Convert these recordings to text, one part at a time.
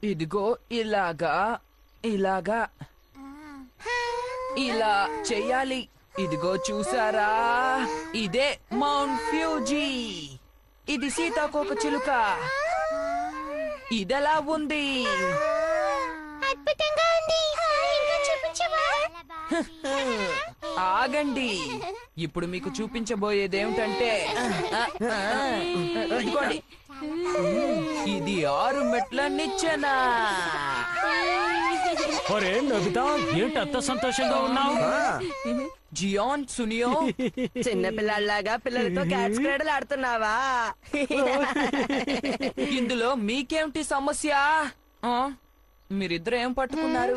ఇదిగో ఇలాగా ఇలాగా ఇలా చెయ్యాలి. ఇదిగో చూసారా, ఇదే మౌంట్ ఫ్యూజీ. ఇది సీతాకోక చిలుక. ఇదెలా ఉంది? అద్భుతంగా ఉంది. ఇంకా చూపించవా? ఆగండి, ఇప్పుడు మీకు చూపించబోయేదేమిటంటే ఇదిగోండి, ఇది 6 మెట్ల నిచ్చెన. ఒరే నోబితా, ఏంటి అంత సంతోషంగా ఉన్నావు? జియాన్, సునియో, చిన్న పిల్లల్లాగా పిల్లలతో క్యాట్స్ క్రీడలు ఆడుతున్నావా? ఇందులో మీకేమిటి సమస్య? మీరిద్దరు ఏం పట్టుకున్నారు?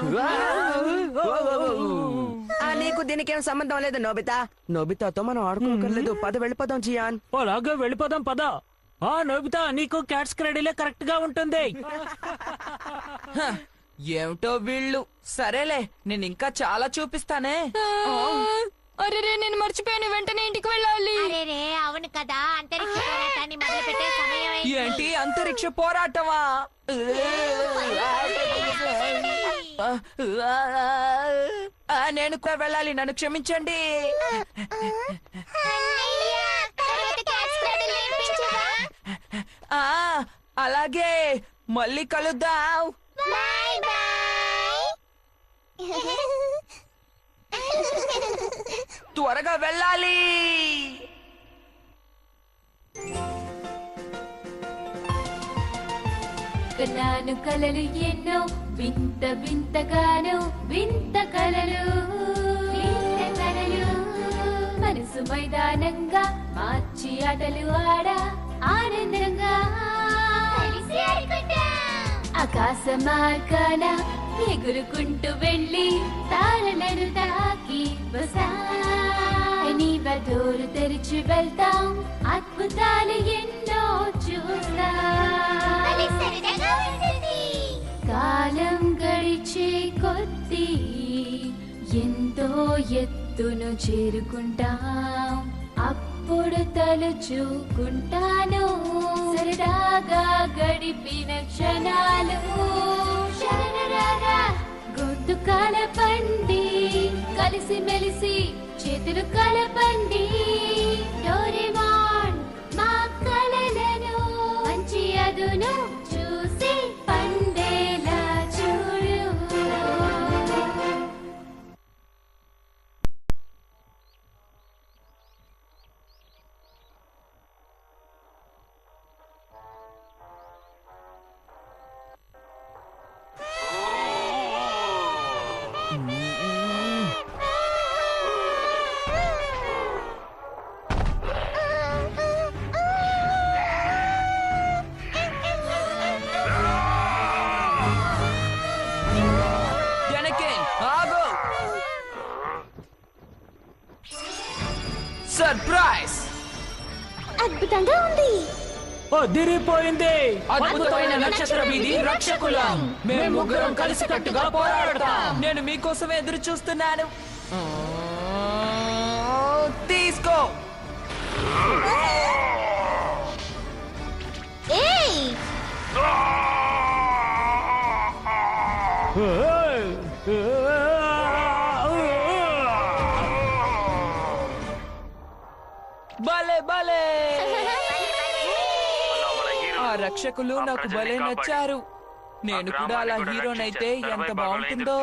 నీకు దీనికేం సంబంధం లేదు నోబితా. నోబితాతో మనం ఆడుకోకర్లేదు. పద వెళ్ళిపోదాం జియాన్. అలాగే వెళ్ళిపోదాం పద. నోబితా, నీకు క్యాట్స్ క్రెడిలే కరెక్ట్ గా ఉంటుంది. ఏమిటో వీళ్ళు. సరేలే, నేను ఇంకా చాలా చూపిస్తానే. అరే నేను మర్చిపోయాను, వెంటనే ఇంటికి వెళ్ళాలి. అరే అవును కదా, అంతరిక్ష పోరాటాన్ని మొదలు పెట్టే సమయం అయింది. ఏంటి అంతరిక్ష పోరాటమా? నేను కూడా వెళ్ళాలి, నన్ను క్షమించండి. అన్నయ్య, తర్వాత క్యాట్స్ క్రీడలు నేర్పించవా? అలాగే, మళ్ళీ కలుద్దాం. Bye bye. త్వరగా వెళ్ళాలి. కన్నాను కలలు ఎన్నో, వింత వింతగాను వింత కలలు, మనసు మైదానంగా మార్చి ఆటలు ఆడా ఆనందంగా కలిసి ఆడుకుందాం. ఆకాశ మార్గాన ఎగురుకుంటూ వెళ్ళి తారలను తాకి వస్తాని బదోరు తెరిచి వెళ్తాం, అద్భుతాలు ఎన్నో చూస్తాం. భలే సరదాగా ఉంటుంది. కాలం గడిచే కొద్దీ ఎంతో ఎత్తును చేరుకుంటాం, అప్పుడు తలుచుకుంటాను సరదాగా గడిపిన క్షణాలు. శరణరారా గొంతు కలపండి, కలిసి మెలిసి చేతులు కలపండి. డోరేమాన్ మా కలలను మంచి అదును చూసి పండేలా చూడు. సర్ప్రైజ్! అద్భుతంగా ఉంది. అదిరిపోయింది. అద్భుతమైన నక్షత్ర వీధి రక్షకులం. మేము ముగ్గురం కలిసికట్టుగా పోరాడతాం. నేను మీకోసమే ఎదురు చూస్తున్నాను. తీసుకో. ఏయ్, భలే భలే! ఆ రక్షకులు నాకు భలే నచ్చారు. నేను కూడా అలా హీరోనైతే ఎంత బాగుంటుందో.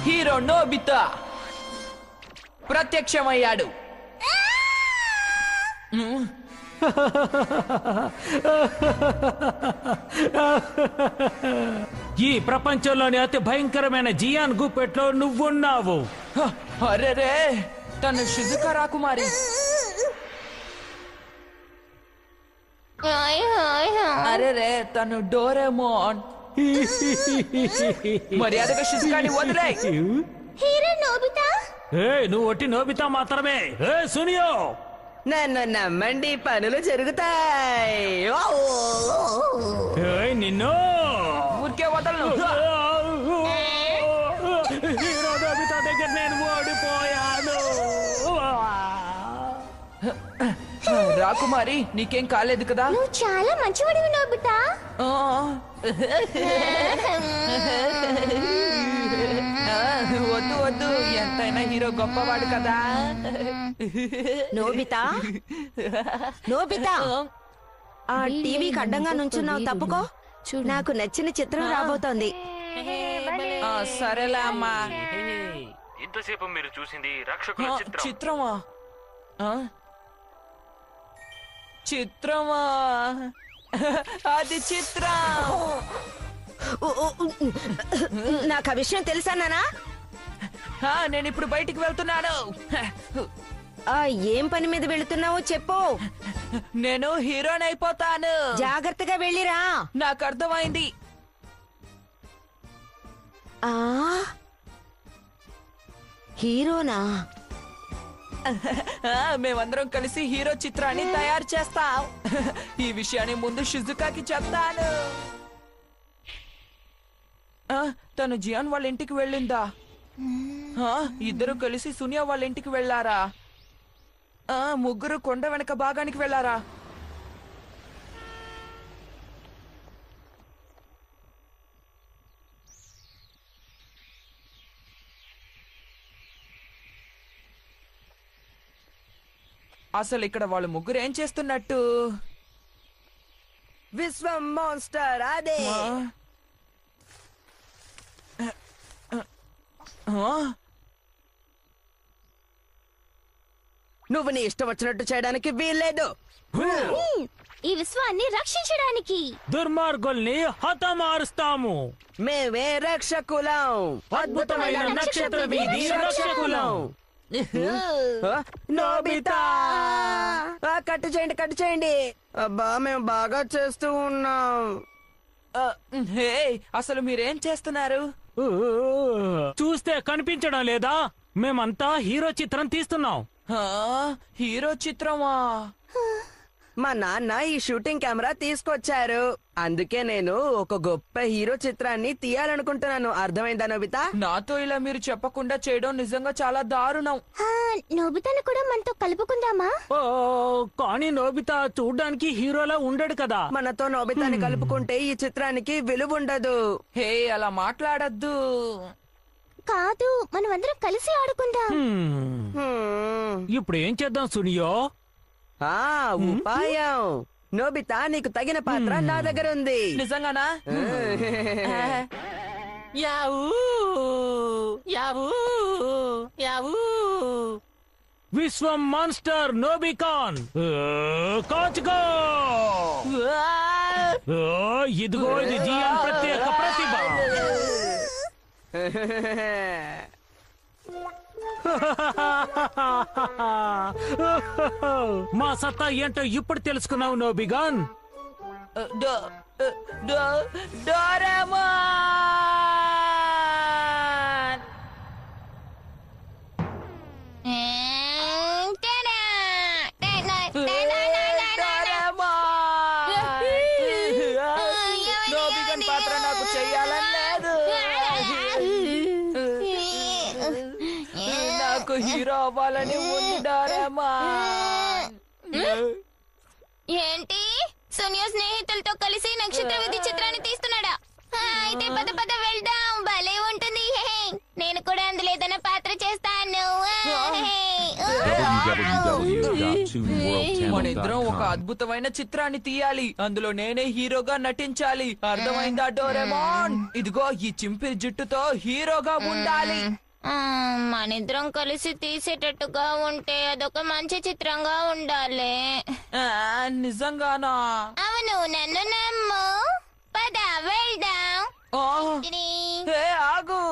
హీరో నోబితా ప్రత్యక్షమయ్యాడు. ఈ ప్రపంచంలోని అతి భయంకరమైన జియాన్ గుప్పెట్లో నువ్వున్నావు. అరెరే, తను షిజుకా రాకుమారి. అరెరే, తను డోరేమోన్. మర్యాదగా షిజుకాని వదిలే. Hero Nobita. నువ్వు ఒట్టి నోబితా మాత్రమే. సునియో, నన్ను నమ్మండి, పనులు జరుగుతాయి. నిన్ను ఊరికే వదలను. హీరో నోబితా దగ్గర నేను ఓడిపోయాను. రాకుమారి నీకేం కాలేదు కదా? నువ్వు చాలా మంచివాడివి నోబితా. ఆ, వద్దు వద్దు, ఎంతైనా హీరో గొప్పవాడు కదా. నోబితా నోబితా ఆ టీవీకి అడ్డంగా నుంచున్నావు, తప్పుకో. నాకు నచ్చిన చిత్రం రాబోతోంది. ఆ, సరేలే అమ్మా. ఇంతసేపు మీరు చూసింది రక్షకుల ఆ, చిత్రం. చిత్రమా? ఆ? చిత్రమా? అది చిత్రం. నాకు ఆ విషయం తెలుసా నానా? నేను ఇప్పుడు బయటికి వెళ్తున్నాను. ఆ ఏం పని మీద వెళుతున్నావో చెప్పు. నేను హీరోని అయిపోతాను. జాగ్రత్తగా వెళ్ళిరా. నాకు అర్థమైంది. ఆ హీరోనా? మేమందరం కలిసి హీరో చిత్రాన్ని తయారు చేస్తాం. ఈ విషయాన్ని ముందు షిజుకాకి చెప్తాను. తను జియాన్ వాళ్ళ ఇంటికి వెళ్ళిందా? ఇద్దరు కలిసి సునియా వాళ్ళ ఇంటికి వెళ్ళారా? ముగ్గురు కొండ వెనక భాగానికి వెళ్ళారా? అసలు ఇక్కడ వాళ్ళు ముగ్గురు ఏం చేస్తున్నట్టు? విశ్వం మాన్స్టర్ అదే. నువ్వు నీ ఇష్టం వచ్చినట్టు చేయడానికి వీల్లేదు. ఈ విశ్వాన్ని రక్షించడానికి దుర్మార్గుల్ని హతమారుస్తాము. మేమే రక్షకులం. అద్భుతమైన నక్షత్ర వీధి రక్షకులం. నోబితా కట్టు చేయండి, కట్టు చేయండి. అబ్బా మేము బాగా చేస్తూ ఉన్నాం. హే, అసలు మీరేం చేస్తున్నారు? చూస్తే కనిపించడం లేదా? మేమంతా హీరో చిత్రం తీస్తున్నాం. హీరో చిత్రమా? మా నాన్న ఈ షూటింగ్ కెమెరా తీసుకొచ్చారు. అందుకే నేను ఒక గొప్ప హీరో చిత్రాన్ని తీయాలనుకుంటున్నాను. అర్థమైందా నోబితా? నాతో ఇలా మీరు చెప్పకుండా చేయడం నిజంగా చాలా దారుణం. నోబితాను కూడా మనతో కలుపుకుందామా? ఓ, కానీ నోబితా చూడ్డానికి హీరోలా ఉండడు కదా. మనతో నోబితాని కలుపుకుంటే ఈ చిత్రానికి విలువ ఉండదు. హే, అలా మాట్లాడద్దు. కాదు, మనం అందరం కలిసి ఆడుకుందాం. ఇప్పుడు ఏం చేద్దాం సునియో? ఉపాయం. నోబితా నీకు తగిన పాత్ర నా దగ్గర ఉంది. నిజంగానా? యావూ యావూ యావూ. విశ్వం మాన్స్టర్ నోబికాన్ కాచుకో. ఇదిగో ఇది జియాన్ ప్రత్యేక ప్రతిభ. మా సత్తా ఏంటో ఇప్పుడు తెలుసుకున్నావు నోబిగాన్. డోరేమాన్! నోబిగన్ పాత్ర నాకు చెయ్యాలని లేదు. నాకు హీరో అవ్వాలని ఉంది డోరేమాన్. ఏంటి, సోనియా స్నేహితులతో కలిసి నక్షత్ర విధి చిత్రాన్ని తీస్తున్నాడా? అయితే పద పద వెళ్దాం, భలే ఉంటుంది. నేను కూడా అందులో ఏదైనా పాత్ర చేస్తాను. మనిద్దరం ఒక అద్భుతమైన చిత్రాన్ని తీయాలి. అందులో నేనే హీరోగా నటించాలి. అర్థమైందా డోరేమాన్? ఇదిగో ఈ చింపిరి జుట్టుతో హీరోగా ఉండాలి. మనిద్దరం కలిసి తీసేటట్టుగా ఉంటే అదొక మంచి చిత్రంగా ఉండాలి. నిజంగానా? అవును, నన్ను నమ్ము. పద వెళ్దాం. హే, ఆగు.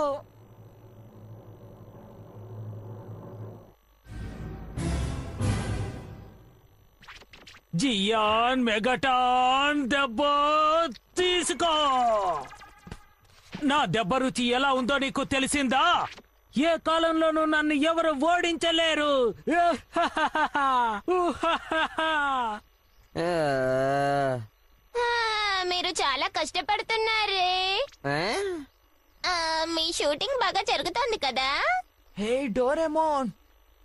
జియాన్ మెగాటాన్ దెబ్బ తీసుకో. నా దెబ్బ రుచి ఎలా ఉందో నీకు తెలిసిందా? ఏ కాలంలోనూ నన్ను ఎవరు ఓడించలేరు. మీరు చాలా కష్టపడుతున్నారే. మీ షూటింగ్ బాగా జరుగుతోంది కదా? హే డోరేమాన్,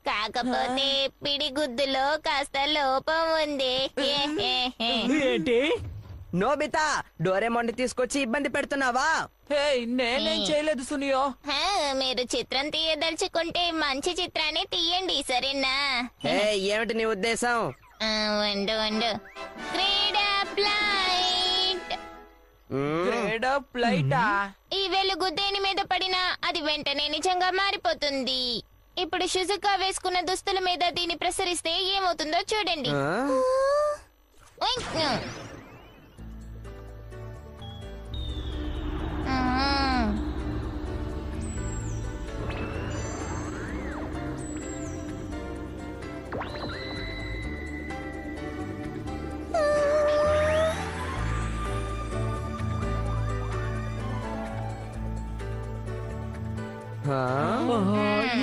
కాకపోతే పిడిగుద్దులో కాస్త లోపం ఉంది. ఏంటి? నోబితా, డోరేమోన్ తీసుకొచ్చి ఇబ్బంది పెడుతున్నావా? హే నేనేం చేయలేదు సునియో. హా, మీరు చిత్రం తీయదలుచుకుంటే మంచి చిత్రాన్ని తీయండి, సరేనా? ఏ ఏమిటి నీ ఉద్దేశం? ఉండు క్రీడా ఫ్లైట్. Grade up లైటా? ఈ వెలుగు దేని మీద పడినా అది వెంటనే నిజంగా మారిపోతుంది. ఇప్పుడు షుజుకా వేసుకున్న దుస్తుల మీద దీన్ని ప్రసరిస్తే ఏమవుతుందో చూడండి. ఆ? ఉయ్. ఆ?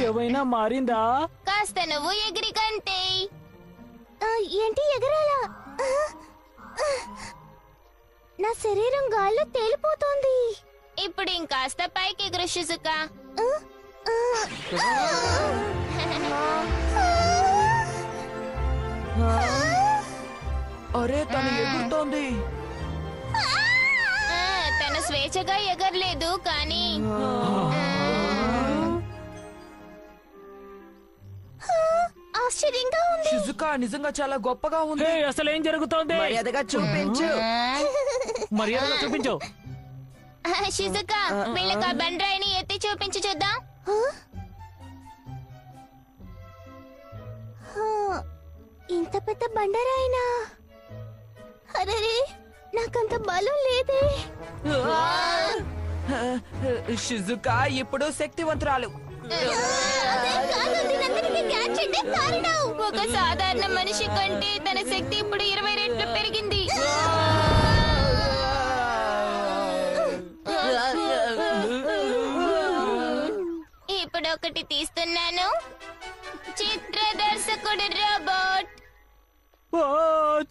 ఏమైనా మారిందా? కాస్త నువ్వు ఎగిరి కంటే. ఏంటి ఎగరాలా? నా శరీరం గాల్లో తేలిపోతోంది. ఇప్పుడు ఇంకాస్త పైకి ఎగురు షుజుకా. అరే తను ఎగురుతోంది. తను స్వేచ్ఛగా ఎగరలేదు కానీ ఆశ్చర్యంగా ఉంది. షిజుకా నిజంగా చాలా గొప్పగా ఉంది. హే, అసలు ఏం జరుగుతోంది? మర్యాదగా చూపించు. మర్యాదగా చూపించు. షిజుకా, వీళ్ళకి ఆ బండరాయిని ఎత్తి చూపించి చూద్దాం. ఇంత పెద్ద బండరాయినా? అరే, నాకంత బలం లేదే. షిజుకా ఇప్పుడు శక్తివంతురాలు. ఒక సాధారణ మనిషి కంటే తన శక్తి ఇప్పుడు 20 రెట్లు పెరిగింది. ఇప్పుడు ఒకటి తీస్తున్నాను. చిత్ర దర్శకుడు రోబోట్. ఓ,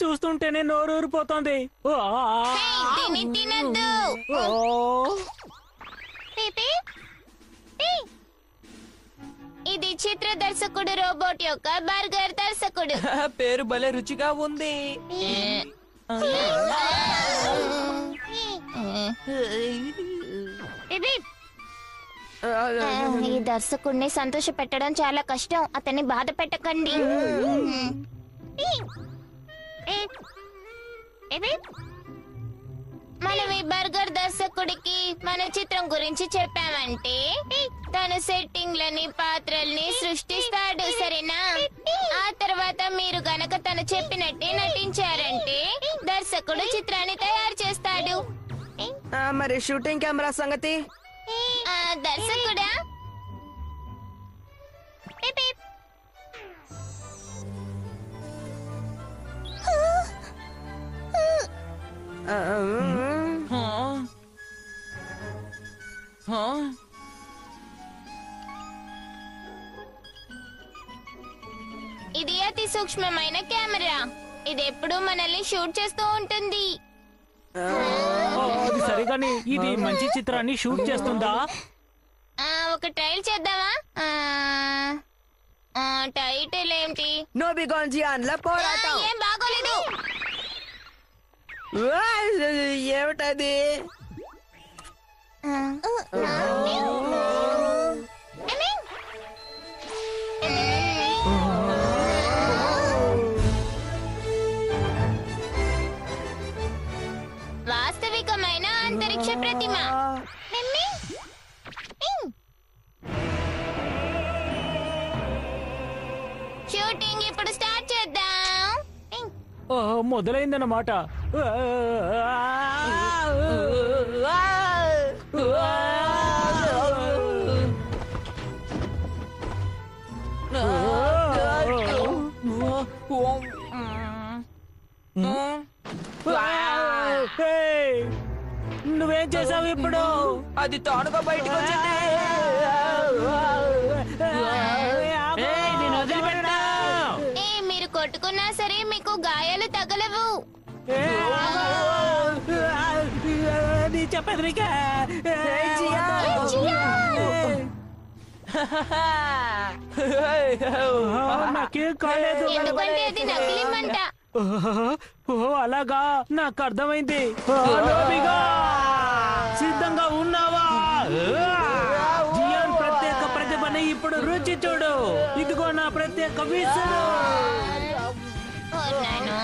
చూస్తుంటేనే నోరూరిపోతోంది. ఓ, హే, దీన్ని తినద్దు. ఓ. పీపీ, పీ. ఇది చిత్ర దర్శకుడు రోబోట్ యొక్క బర్గర్ దర్శకుడు. పేరు భలే రుచిగా ఉంది. పీపీ. ఈ దర్శకుడిని సంతోష పెట్టడం చాలా కష్టం. అతన్ని బాధ పెట్టకండి. మనం ఈ బర్గర్ దర్శకుడికి మన చిత్రం గురించి చెప్పామంటే తను సెట్టింగ్లని పాత్రల్ని సృష్టిస్తాడు, సరేనా? ఆ తర్వాత మీరు గనక తను చెప్పినట్టే నటించారంటే దర్శకుడు చిత్రాన్ని తయారు చేస్తాడు. మరి షూటింగ్ కెమెరా సంగతి? దర్శకుడా? ఆ, హా? హా? ఇది అతి సూక్ష్మమైన కెమెరా. ఇది ఎప్పుడూ మనల్ని షూట్ చేస్తూ ఉంటుంది. అది సరిగాని ఇది మంచి చిత్రాన్ని షూట్ చేస్తుందా? ఒక ట్రయల్ చేద్దామా? టైటిల్ ఏంటి? నోబిగాన్జియాన్ల పోరాటం. ఏం బాగోలేదు. వా, ఏమిటది? వాస్తవికమైన అంతరిక్ష ప్రతిమ. షూటింగ్ ఇప్పుడు స్టార్ట్ చేద్దాం. ఓ, మొదలైందన్నమాట. హే, నువ్వేం చేసావు ఇప్పుడు? అది తానుగా బయటకు వచ్చింది. నేను వదిలిపెట్టను. మీరు కొట్టుకున్నా సరే మీకు గాయాలు తగలవు. నీ చెప్పేది నీకే. నాకేం కాలేదు. ఎందుకంటే అది నకిలీ మంట. ఓ అలాగా, నాకు అర్థమైంది. నోబిగా, సిద్ధంగా ఉన్నావా? జియాన్ ప్రత్యేక ప్రతిభని ఇప్పుడు రుచి చూడు. ఇదిగో నా ప్రత్యేక విసురు. ఓ నాయనా.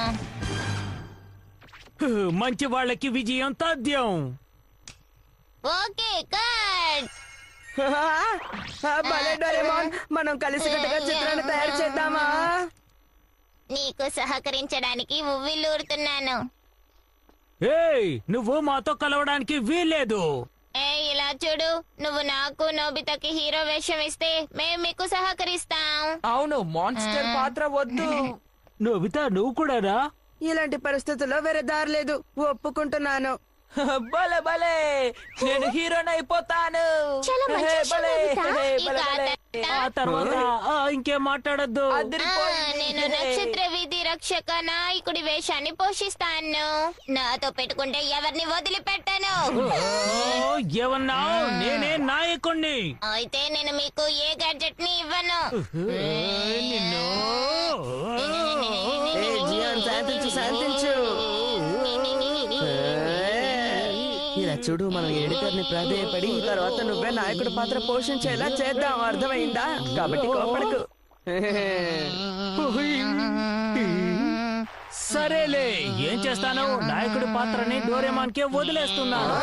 మంచి వాళ్ళకి విజయం తథ్యం. Okay cut. భలే డోరేమోన్, మనం కలిసికట్టుగా చిత్రాన్ని తయారు చేద్దామా? నీకు సహకరించడానికి ఉవ్విల్లూరుతున్నాను. ఏయ్, నువ్వు మాతో కలవడానికి వీల్లేదు. ఇలా చూడు, నువ్వు నాకు నోబితాకి హీరో వేషం ఇస్తే మేము మీకు సహకరిస్తాం. అవును, మాన్స్టర్ పాత్ర వద్దు. నోబితా, నువ్వు కూడానా? ఇలాంటి పరిస్థితుల్లో వేరే దారి లేదు, ఒప్పుకుంటున్నాను. భలే భలే, నేను హీరోని అయిపోతాను. చాలా మంచి హే, విషయం, భలే, నోబితా. హే, ఇక భలే, ఆ భలే. ఆ తర్వాత ఇంకేం మాట్లాడద్దు. అదిరిపోయింది. నేను నక్షత్ర వీధి రక్షక నాయకుడి వేషాన్ని పోషిస్తాను. నాతో పెట్టుకుంటే ఎవరిని వదిలిపెట్టను. ఏమన్నావు? నేనే నాయకుణ్ణి. అయితే నేను మీకు ఏ గ్యాడ్జెట్ ని ఇవ్వను. నిన్ను ఏ జియాన్, శాంతించు శాంతించు. ఇలా చూడు, మనం ఎడిటర్ ని ప్రాధేయపడి తర్వాత నువ్వే నాయకుడి పాత్ర పోషించేలా చేద్దాం, అర్థమైందా? కాబట్టి కోపడకు. సరేలే, ఏం చేస్తాను? నాయకుడి పాత్రని డోరేమాన్ కే వదిలేస్తున్నాను.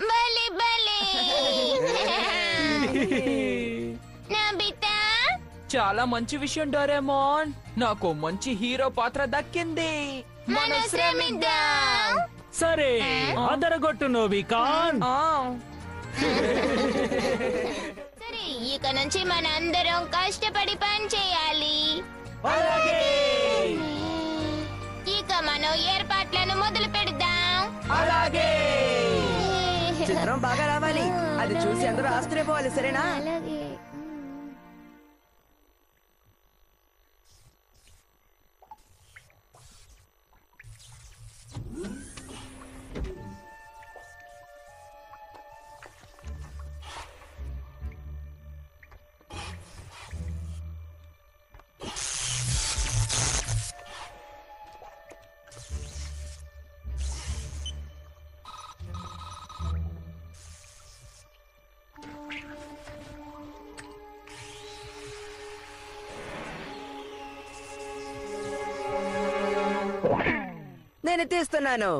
బలి బలి. నోబితా, చాలా మంచి విషయం డోరేమోన్, నాకు మంచి హీరో పాత్ర దక్కింది. మనం శ్రమిద్దాం. సరే, అదరగొట్టు నోబికాన్. ఆ, సరే, ఇక నుంచి మన అందరం కష్టపడి పని చేయాలి. అలాగే ఇక మనం ఏర్పాట్లను మొదలు పెడదాం. అలాగే. చిత్రం బాగా రావాలి, అది చూసి అందరూ ఆశ్చర్యపోవాలి, సరేనా? అలాగే. నేను తీస్తున్నాను.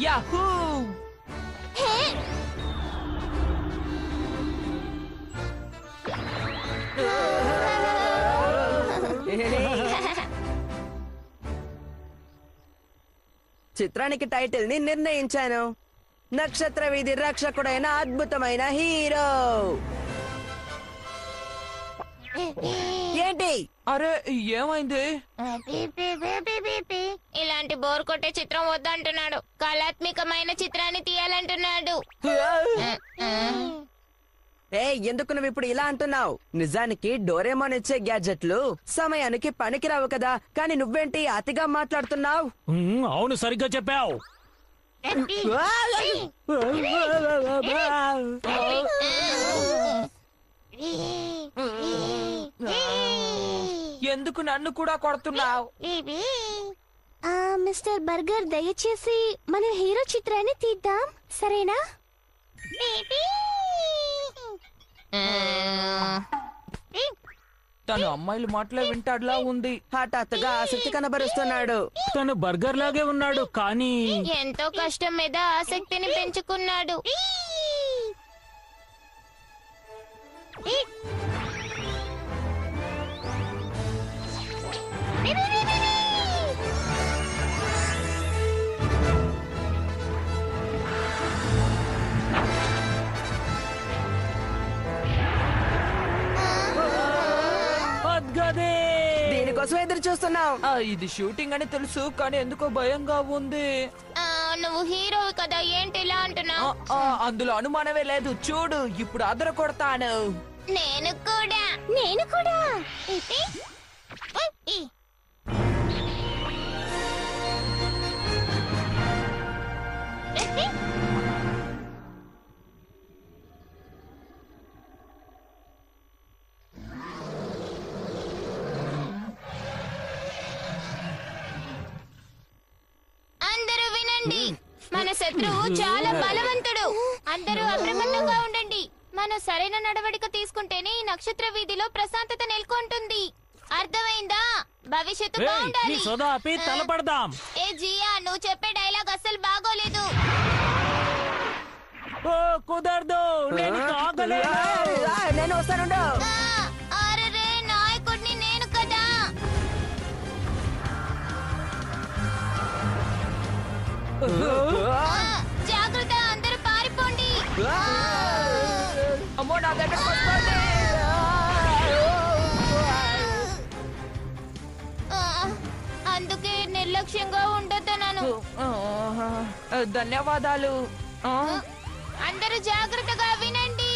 యాహూ. చిత్రానికి టైటిల్ ని నిర్ణయించాను, నక్షత్ర వీధి రక్షకుడైన అద్భుతమైన హీరో. ఏంటి? అరే, ఏమైంది? ఇలాంటి బోర్ కొట్టే చిత్రం వద్దంటున్నాడు. కళాత్మకమైన చిత్రాన్ని తీయాలంటున్నాడు. ఎందుకు నువ్వు ఇప్పుడు ఇలా అంటున్నావు? నిజానికి డోరేమోన్ ఇచ్చే గ్యాడ్జెట్లు సమయానికి పనికిరావు కదా, కానీ నువ్వేంటి అతిగా మాట్లాడుతున్నావు? అవును, సరిగ్గా చెప్పావు. ఎందుకు నన్ను కూడా కొడుతున్నావు? మిస్టర్ బర్గర్, దయచేసి మనం హీరో చిత్రాన్ని తీద్దాం, సరేనా? తను అమ్మాయిలు మాటలే వింటాడులా ఉంది. హఠాత్తుగా ఆసక్తి కనబరుస్తున్నాడు. తను బర్గర్ లాగే ఉన్నాడు, కానీ ఎంతో కష్టం మీద ఆసక్తిని పెంచుకున్నాడు. దీనికోసం ఎదురు చూస్తున్నావు. ఇది షూటింగ్ అని తెలుసు, కానీ ఎందుకో భయంగా ఉంది. నువ్వు హీరోవి కదా, ఏంటి ఇలా అంటున్నావు? అందులో అనుమానమే లేదు. చూడు, ఇప్పుడు అదర కొడతాను. నేను కూడా. నేను కూడా. వినండి, మన శత్రువు చాలా బలవంతుడు. అందరూ అప్రమత్తంగా ఉండండి. మనం సరైన నడవడిక తీసుకుంటేనే ఈ నక్షత్ర వీధిలో ప్రశాంతత నెలకొంటుంది. అర్థమైందా? భవిష్యత్తు నీ బాగుండాలి. సోదా ఆపి తలపడదాం. ఏ జియా, నువ్వు చెప్పే డైలాగ్ అస్సలు బాగోలేదు. ఓ కుదరదు, నేను ఆగలేను. నేను వస్తానుండు. అరే నాయకుడిని నేను కదా. జాగ్రత్త, అందరూ పారిపోండి. అమ్మో నా దగ్గరకు వస్తోంది. అందుకే నిర్లక్ష్యంగా ఉండొద్దన్నాను. ధన్యవాదాలు. అందరూ జాగ్రత్తగా వినండి.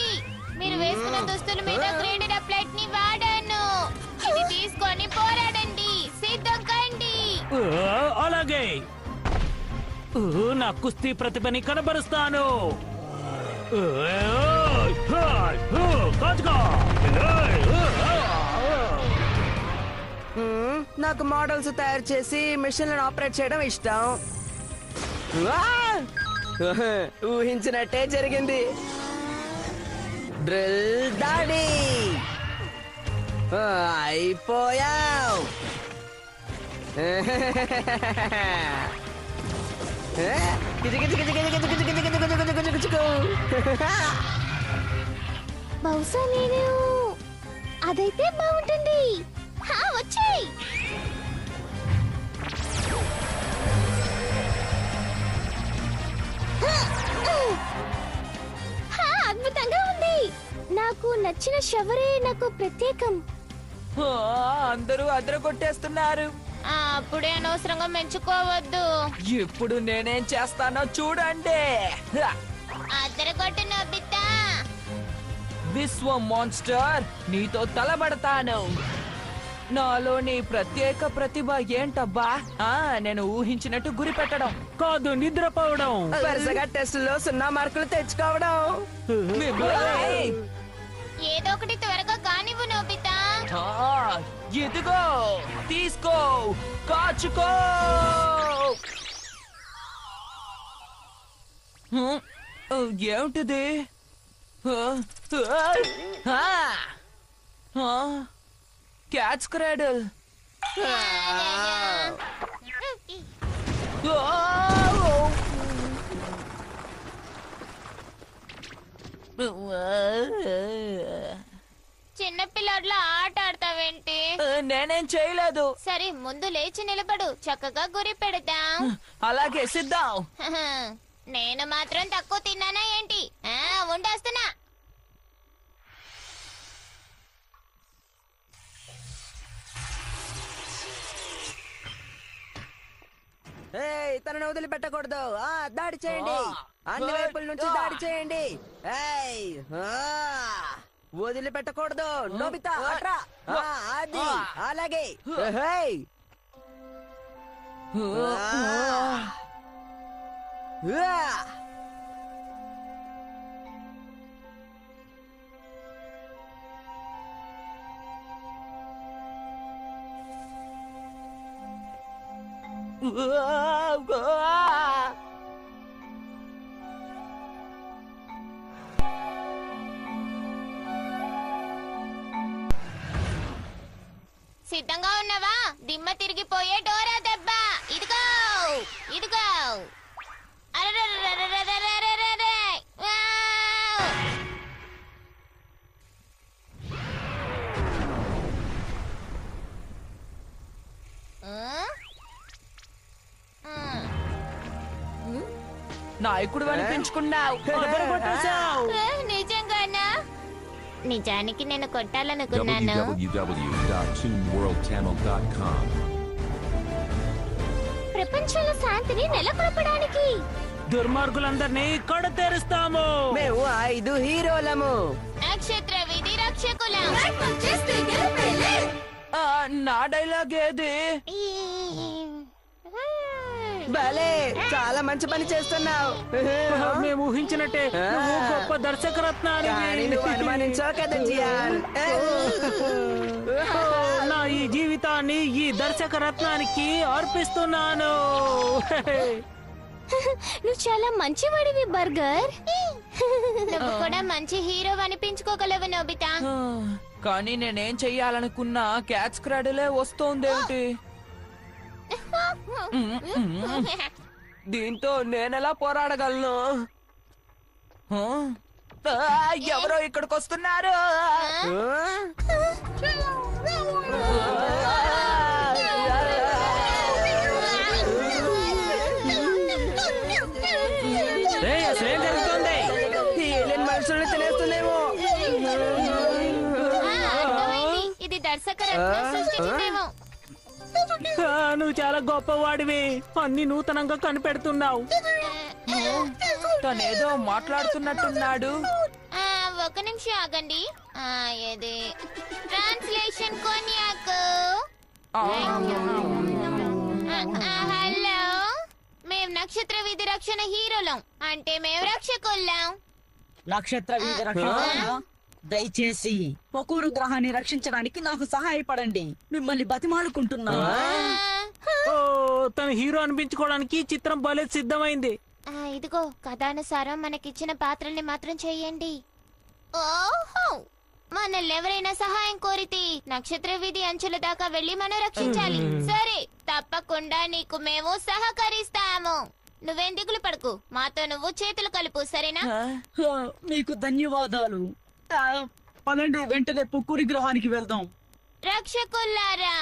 మీరు వేసుకున్న దుస్తుల మీద గ్రేడెడ్ అప్లైట్ ని వాడాను. ఇది తీసుకొని పోరాడండి. సిద్ధం కండి. అలాగే నా కుస్తీ ప్రతిభని కనబరుస్తాను. నాకు మోడల్స్ తయారు చేసి మిషన్లను ఆపరేట్ చేయడం ఇష్టం. ఊహించినట్టే జరిగింది. డ్రిల్ దాడి అయిపోయావు. బహుశా నేను అదైతే బాగుంటుంది. వచ్చేయ్. అద్భుతంగా ఉంది. నాకు నచ్చిన షవరే నాకు ప్రత్యేకం. అందరూ అదరగొట్టేస్తున్నారు. అప్పుడే అనవసరంగా మెచ్చుకోవద్దు. ఇప్పుడు నేనేం చేస్తానో చూడండి. అదరగొట్టు నోబితా. విశ్వ మాన్స్టర్, నీతో తలబడతాను. నాలోని ప్రత్యేక ప్రతిభ ఏంటబ్బా? నేను ఊహించినట్టు గురి పెట్టడం కాదు, నిద్రపోవడం. వరుసగా టెస్టులో 0 మార్కులు తెచ్చుకోవడం. మిమ్మల్ని. ఏదో ఒకటి త్వరగా కానివ్వు నోబితా. ఇదిగో తీసుకో, కాచుకో. ఏమిటిది? Catch cradle. చిన్నపిల్లడ్లా ఆట ఆడతావేంటి? నేనేం చేయలేదు. సరే, ముందు లేచి నిలబడు. చక్కగా గురి పెడదాం. అలాగే సిద్ధం. నేను మాత్రం తక్కువ తిన్నానా ఏంటి? ఉండేస్తున్నా. తనను వదిలిపెట్టకూడదు. దాడి చేయండి. అన్ని వైపుల నుంచి దాడి చేయండి. వదిలిపెట్టకూడదు. నోబితా అట్రా. అది అలాగే. సిద్ధంగా ఉన్నావా? దిమ్మ తిరిగిపోయే డోరా దెబ్బ. ఇదిగో ఇదిగో. అరెరెరెరెరెరెరెరెరెరె. వావ్! నాయకుడు అనిపించుకున్నావు. నిజంగానా? నిజానికి నేను కొట్టాలనుకున్నాను. www.toonworldchannel.com ప్రపంచంలో శాంతిని నెలకొల్పడానికి దుర్మార్గులందరినీ కడతెరుస్తాము. మేము 5 హీరోలము. నక్షత్ర విధి రక్షకులం. నా డైలాగ్ ఏది? భలే, చాలా మంచి పని చేస్తున్నావు. మేము ఊహించినట్టే నువ్వు గొప్ప కానీ దర్శకరత్నానివి. నువ్వు అనుమానించావు కదా జియాన్. నా ఈ జీవితాన్ని ఈ దర్శక రత్నానికి అర్పిస్తున్నాను. నువ్వు చాలా మంచివాడివి బర్గర్. నువ్వు కూడా మంచి హీరో అనిపించుకోగలవు నోబితా. కానీ నేనేం చెయ్యాలనుకున్నా క్యాచ్ క్రాడలే వస్తోందేమిటి? దీంతో నేనెలా పోరాడగలను? ఆ? ఎవరో ఇక్కడికి వస్తున్నారు. అసలు ఏం జరుగుతుంది? మనుషుల్ని తినేస్తుందేమో. అర్థమైంది. ఇది దర్శక రత్నం సృష్టించిందేమో. నువ్వు చాలా గొప్పవాడివి, అన్ని నూతనంగా కనిపెడుతున్నావు. తనేదో మాట్లాడుతున్నట్టున్నాడు. ఒక నిమిషం ఆగండి. ఇది ట్రాన్స్లేషన్ కొనియాక్. హలో, మేము నక్షత్ర వీధి రక్షణ హీరోలం. అంటే మేము రక్షకుల్లాం. నక్షత్ర వీధి రక్షణ, దయచేసి పొకూరు గ్రహాన్ని రక్షించడానికి నాకు సహాయపడండి. మిమ్మల్ని బతిమాలుకుంటున్నా. తన హీరో అనిపించుకోవడానికి చిత్రం భలే సిద్ధమైంది. ఇదిగో కథానుసారం మనకిచ్చిన పాత్రల్ని మాత్రం చెయ్యండి. ఓహో, మనల్ని ఎవరైనా సహాయం కోరితే నక్షత్ర వీధి అంచుల దాకా వెళ్లి మనం రక్షించాలి. సరే, తప్పకుండా నీకు మేము సహకరిస్తాము. నువ్వేం దిగులు పడకు, మాతో నువ్వు చేతులు కలుపు, సరేనా? మీకు ధన్యవాదాలు. పదండి, వెంటనే పొక్కూరి గ్రహానికి వెళ్దాం. రక్షకుల్లారా,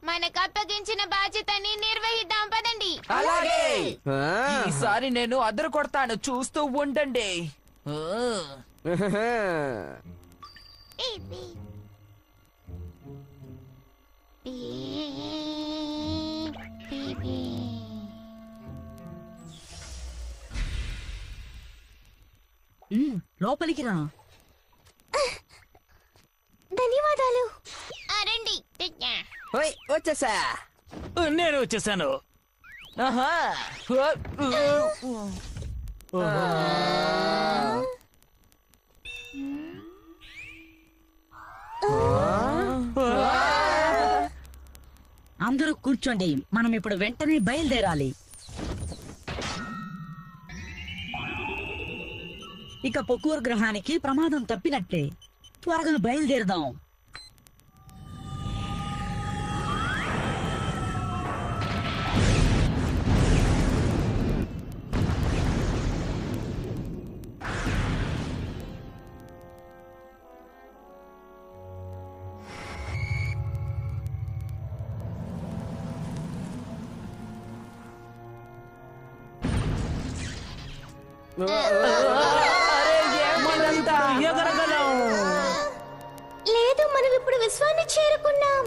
మనకు అప్పగించిన బాధ్యతని నిర్వహిద్దాం. పదండి. అలాగే. ఈసారి నేను అదరు కొడతాను, చూస్తూ ఉండండి. లోపలికి రా. ధన్యవాదాలు. రండి. వచ్చేసా. నేను వచ్చేసాను. ఆహా. అందరూ కూర్చోండి, మనం ఇప్పుడు వెంటనే బయలుదేరాలి. ఇక పొక్కూరు గ్రహానికి ప్రమాదం తప్పినట్లే. త్వరగా బయలుదేరదాం. ఎగరగలం. లేదు, మనం ఇప్పుడు విశ్వాన్ని చేరుకున్నాం.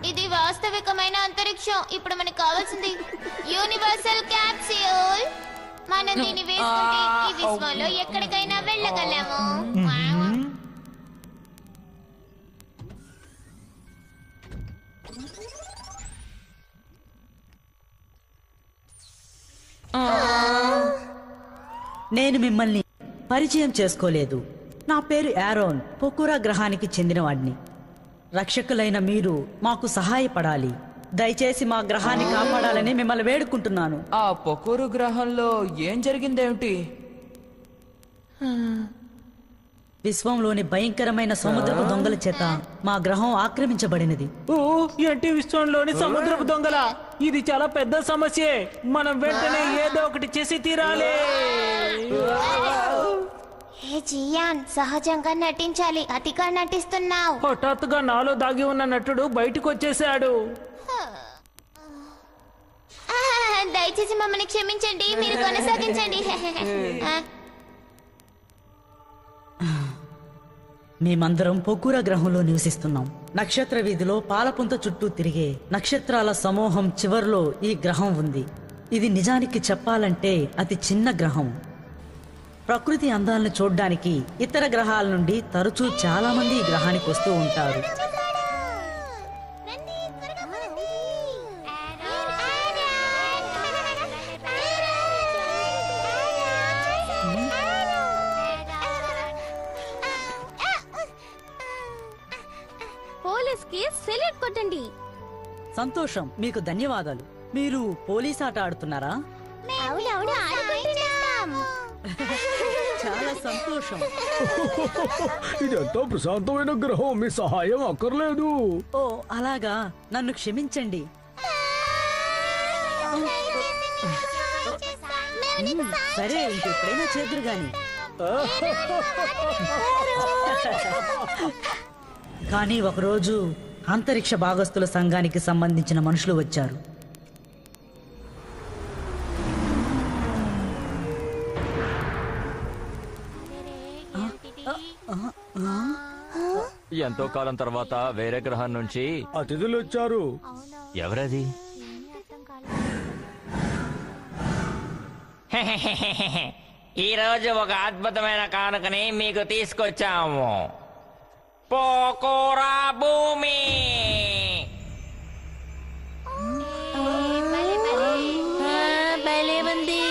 ఇది వాస్తవికమైన అంతరిక్షం. ఇప్పుడు మనకు కావాల్సింది యూనివర్సల్ క్యాప్సూల్. మనం దీన్ని వేసుకుంటే ఈ విశ్వంలో ఎక్కడికైనా వెళ్ళగలము. నేను మిమ్మల్ని పరిచయం చేసుకోలేదు. నా పేరు యారోన్, పొక్కురా గ్రహానికి చెందినవాడిని. రక్షకులైన మీరు మాకు సహాయపడాలి. దయచేసి మా గ్రహాన్ని కాపాడాలని మిమ్మల్ని వేడుకుంటున్నాను. ఆ పొకూరు గ్రహంలో ఏం జరిగిందేమిటి? విశ్వంలోని భయంకరమైన సముద్రపు దొంగల చేత మా గ్రహం ఆక్రమించబడినది. ఓ, ఏంటి విశ్వంలోని సముద్రపు దొంగల? ఇది చాలా పెద్ద సమస్యే. మనం వెంటనే ఏదో ఒకటి చేసి తీరాలి. హే జియాన్, సహజంగా నటించాలి, అతిగా నటిస్తున్నావు. హఠాత్తుగా నాలో దాగి ఉన్న నటుడు బయటకు వచ్చేసాడు. దయచేసి మమ్మల్ని క్షమించండి, మీరు కొనసాగించండి. మేమందరం పొక్కురా గ్రహంలో నివసిస్తున్నాం. నక్షత్ర వీధిలో పాలపుంత చుట్టూ తిరిగే నక్షత్రాల సమూహం చివర్లో ఈ గ్రహం ఉంది. ఇది నిజానికి చెప్పాలంటే అతి చిన్న గ్రహం. ప్రకృతి అందాలను చూడ్డానికి ఇతర గ్రహాల నుండి తరచూ చాలా మంది ఈ గ్రహానికి వస్తూ ఉంటారు. సక్సెస్ కి సెల్యూట్ కొట్టండి. సంతోషం, మీకు ధన్యవాదాలు. మీరు పోలీస్ ఆట ఆడుతున్నారా? అవునవును ఆడుకుంటున్నాం. చాలా సంతోషం. ఇదెంతో ప్రశాంతమైన గ్రహం, మీ సహాయం అక్కర్లేదు. ఓ అలాగా, నన్ను క్షమించండి. సరే, ఇంకెప్పుడైనా చేదురు గాని. కానీ ఒకరోజు అంతరిక్ష భాగస్తుల సంఘానికి సంబంధించిన మనుషులు వచ్చారు. ఎంతో కాలం తర్వాత వేరే గ్రహం నుంచి అతిథులు వచ్చారు. ఎవరది? ఈ రోజు ఒక అద్భుతమైన కానుకని మీకు తీసుకొచ్చాము. పోకోరా భూమి. భలే ఉంది.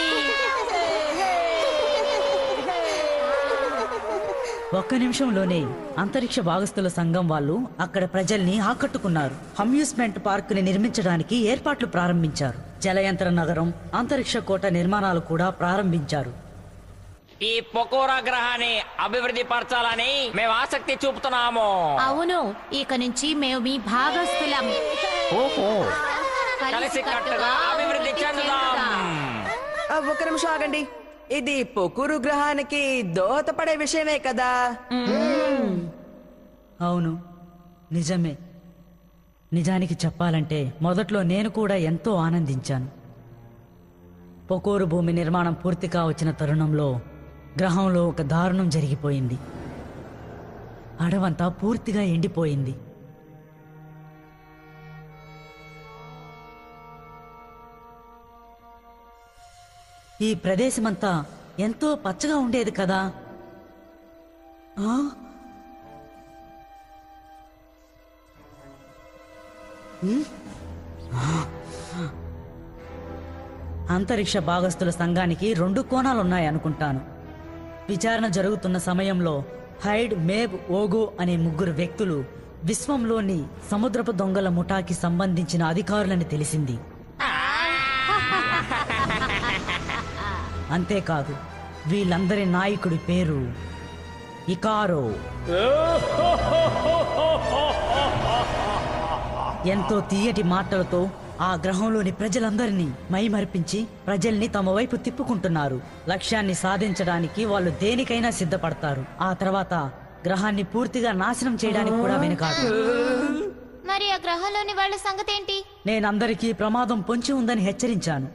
ఒక్క నిమిషంలోనే అంతరిక్ష భాగస్తుల సంఘం వాళ్ళు అక్కడ ప్రజల్ని ఆకట్టుకున్నారు. అమ్యూస్మెంట్ పార్క్ ని నిర్మించడానికి ఏర్పాట్లు ప్రారంభించారు. జలయంత్ర నగరం, అంతరిక్ష కోట నిర్మాణాలు కూడా ప్రారంభించారు. ఈ పొకోరా గ్రహాన్ని అభివృద్ధి పరచాలని మేము ఆసక్తి చూపుతున్నాము. అవును, ఇక నుంచి మేము మీ భాగస్థులం. కలిసి కట్టుగా అభివృద్ధి చెందుదాం. ఒక నిమిషం ఆగండి. ఇది పొకురు గ్రహానికి దోహదపడే విషయమే కదా? అవును, నిజమే. నిజానికి చెప్పాలంటే మొదట్లో నేను కూడా ఎంతో ఆనందించాను. పొకోరు భూమి నిర్మాణం పూర్తిగా వచ్చిన తరుణంలో గ్రహంలో ఒక దారుణం జరిగిపోయింది. అడవంతా పూర్తిగా ఎండిపోయింది. ఈ ప్రదేశమంతా ఎంతో పచ్చగా ఉండేది కదా. అంతరిక్ష భాగస్తుల సంఘానికి 2 కోణాలున్నాయి అనుకుంటాను. విచారణ జరుగుతున్న సమయంలో హైడ్, మేబ్, ఓగో అనే 3 వ్యక్తులు విశ్వంలోని సముద్రపు దొంగల ముఠాకి సంబంధించిన అధికారులని తెలిసింది. అంతేకాదు, వీళ్ళందరి నాయకుడి పేరు ఇకారో. ఎంతో తీయటి మాటలతో ఆ గ్రహంలోని ప్రజలందరినీ మైమరిపించి ప్రజల్ని తమ వైపు తిప్పుకుంటున్నారు. లక్ష్యాన్ని సాధించడానికి వాళ్ళు దేనికైనా సిద్ధపడతారు. ఆ తర్వాత గ్రహాన్ని పూర్తిగా నాశనం చేయడానికి కూడా వెనుకాడు. మరి ఆ గ్రహంలోని వాళ్ళ సంగతి ఏంటి? నేనందరికీ ప్రమాదం పొంచి ఉందని హెచ్చరించాను,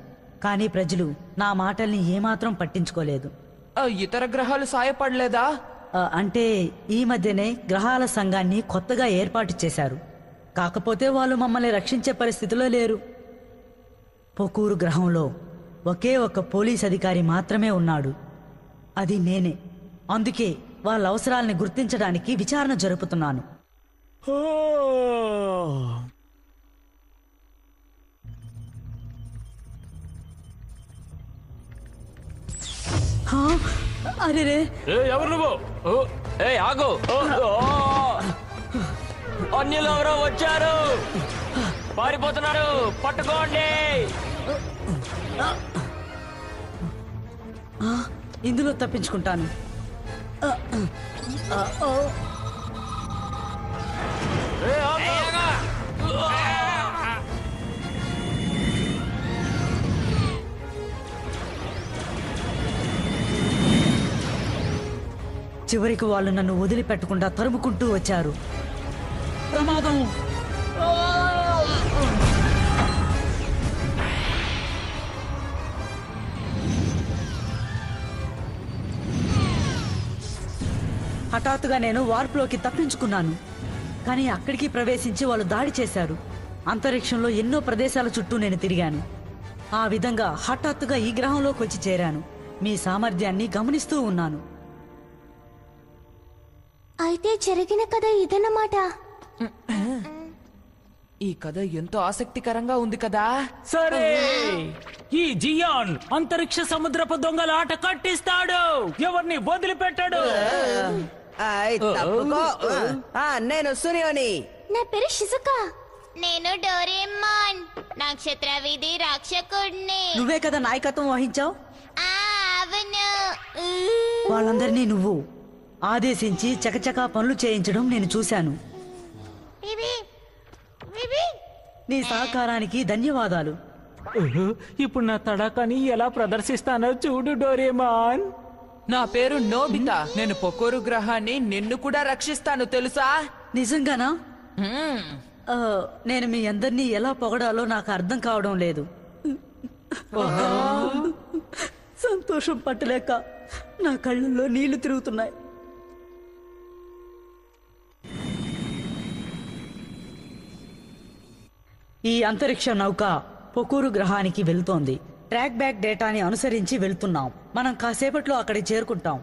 కానీ ప్రజలు నా మాటల్ని ఏమాత్రం పట్టించుకోలేదు. ఇతర గ్రహాలు సాయపడలేదా? అంటే ఈ మధ్యనే గ్రహాల సంఘాన్ని కొత్తగా ఏర్పాటు చేశారు. కాకపోతే వాళ్ళు మమ్మల్ని రక్షించే పరిస్థితిలో లేరు. పొకూరు గ్రహంలో ఒకే ఒక్క పోలీస్ అధికారి మాత్రమే ఉన్నాడు. అది నేనే. అందుకే వాళ్ళ అవసరాలని గుర్తించడానికి విచారణ జరుపుతున్నాను. అరే, ఎవరు నువ్వు? ఆగు! అన్యులు ఎవరో వచ్చారు, పారిపోతున్నారు, పట్టుకోండి. ఇందులో తప్పించుకుంటాను. చివరికి వాళ్ళు నన్ను వదిలిపెట్టకుండా తరుముకుంటూ వచ్చారు. ప్రమాదం! హఠాత్తుగా నేను వార్పులోకి తప్పించుకున్నాను. కానీ అక్కడికి ప్రవేశించి వాళ్ళు దాడి చేశారు. అంతరిక్షంలో ఎన్నో ప్రదేశాల చుట్టూ నేను తిరిగాను. ఆ విధంగా హఠాత్తుగా ఈ గ్రహంలోకి వచ్చి చేరాను. మీ సామర్థ్యాన్ని గమనిస్తూ ఉన్నాను. అయితే జరిగిన కథ ఇదన్నమాట. ఈ కథ ఎంతో ఆసక్తికరంగా ఉంది కదా. సరే, ఈ జియాన్ అంతరిక్ష సముద్రపు దొంగల ఆట కట్టిస్తాడు. ఎవరిని వదిలిపెట్టాడు. తప్పుకో. నేను సునియోని. నా పేరు షిజుకా. నేను డోరేమాన్, నక్షత్ర వీధి రక్షకుడిని. నువ్వే కదా నాయకత్వం వహించావు. అవును. వాళ్ళందరినీ నువ్వు ఆదేశించి చకచకా పనులు చేయించడం నేను చూశాను. నీ సహకారానికి ధన్యవాదాలు. ఇప్పుడు నా తడాకాని ఎలా ప్రదర్శిస్తానో చూడు డోరేమాన్. నా పేరు నోబితా. నేను పొకోరు గ్రహాన్ని నిన్ను కూడా రక్షిస్తాను తెలుసా? నిజంగానా? హ్మ్. నేను మీ అందరినీ ఎలా పొగడాలో నాకు అర్థం కావడం లేదు. సంతోషం పట్టలేక నా కళ్ళల్లో నీళ్లు తిరుగుతున్నాయి. ఈ అంతరిక్ష నౌక పొకూరు గ్రహానికి వెళ్తోంది. ట్రాక్ బ్యాక్ డేటాని అనుసరించి వెళ్తున్నాం. మనం కాసేపట్లో అక్కడికి చేరుకుంటాం.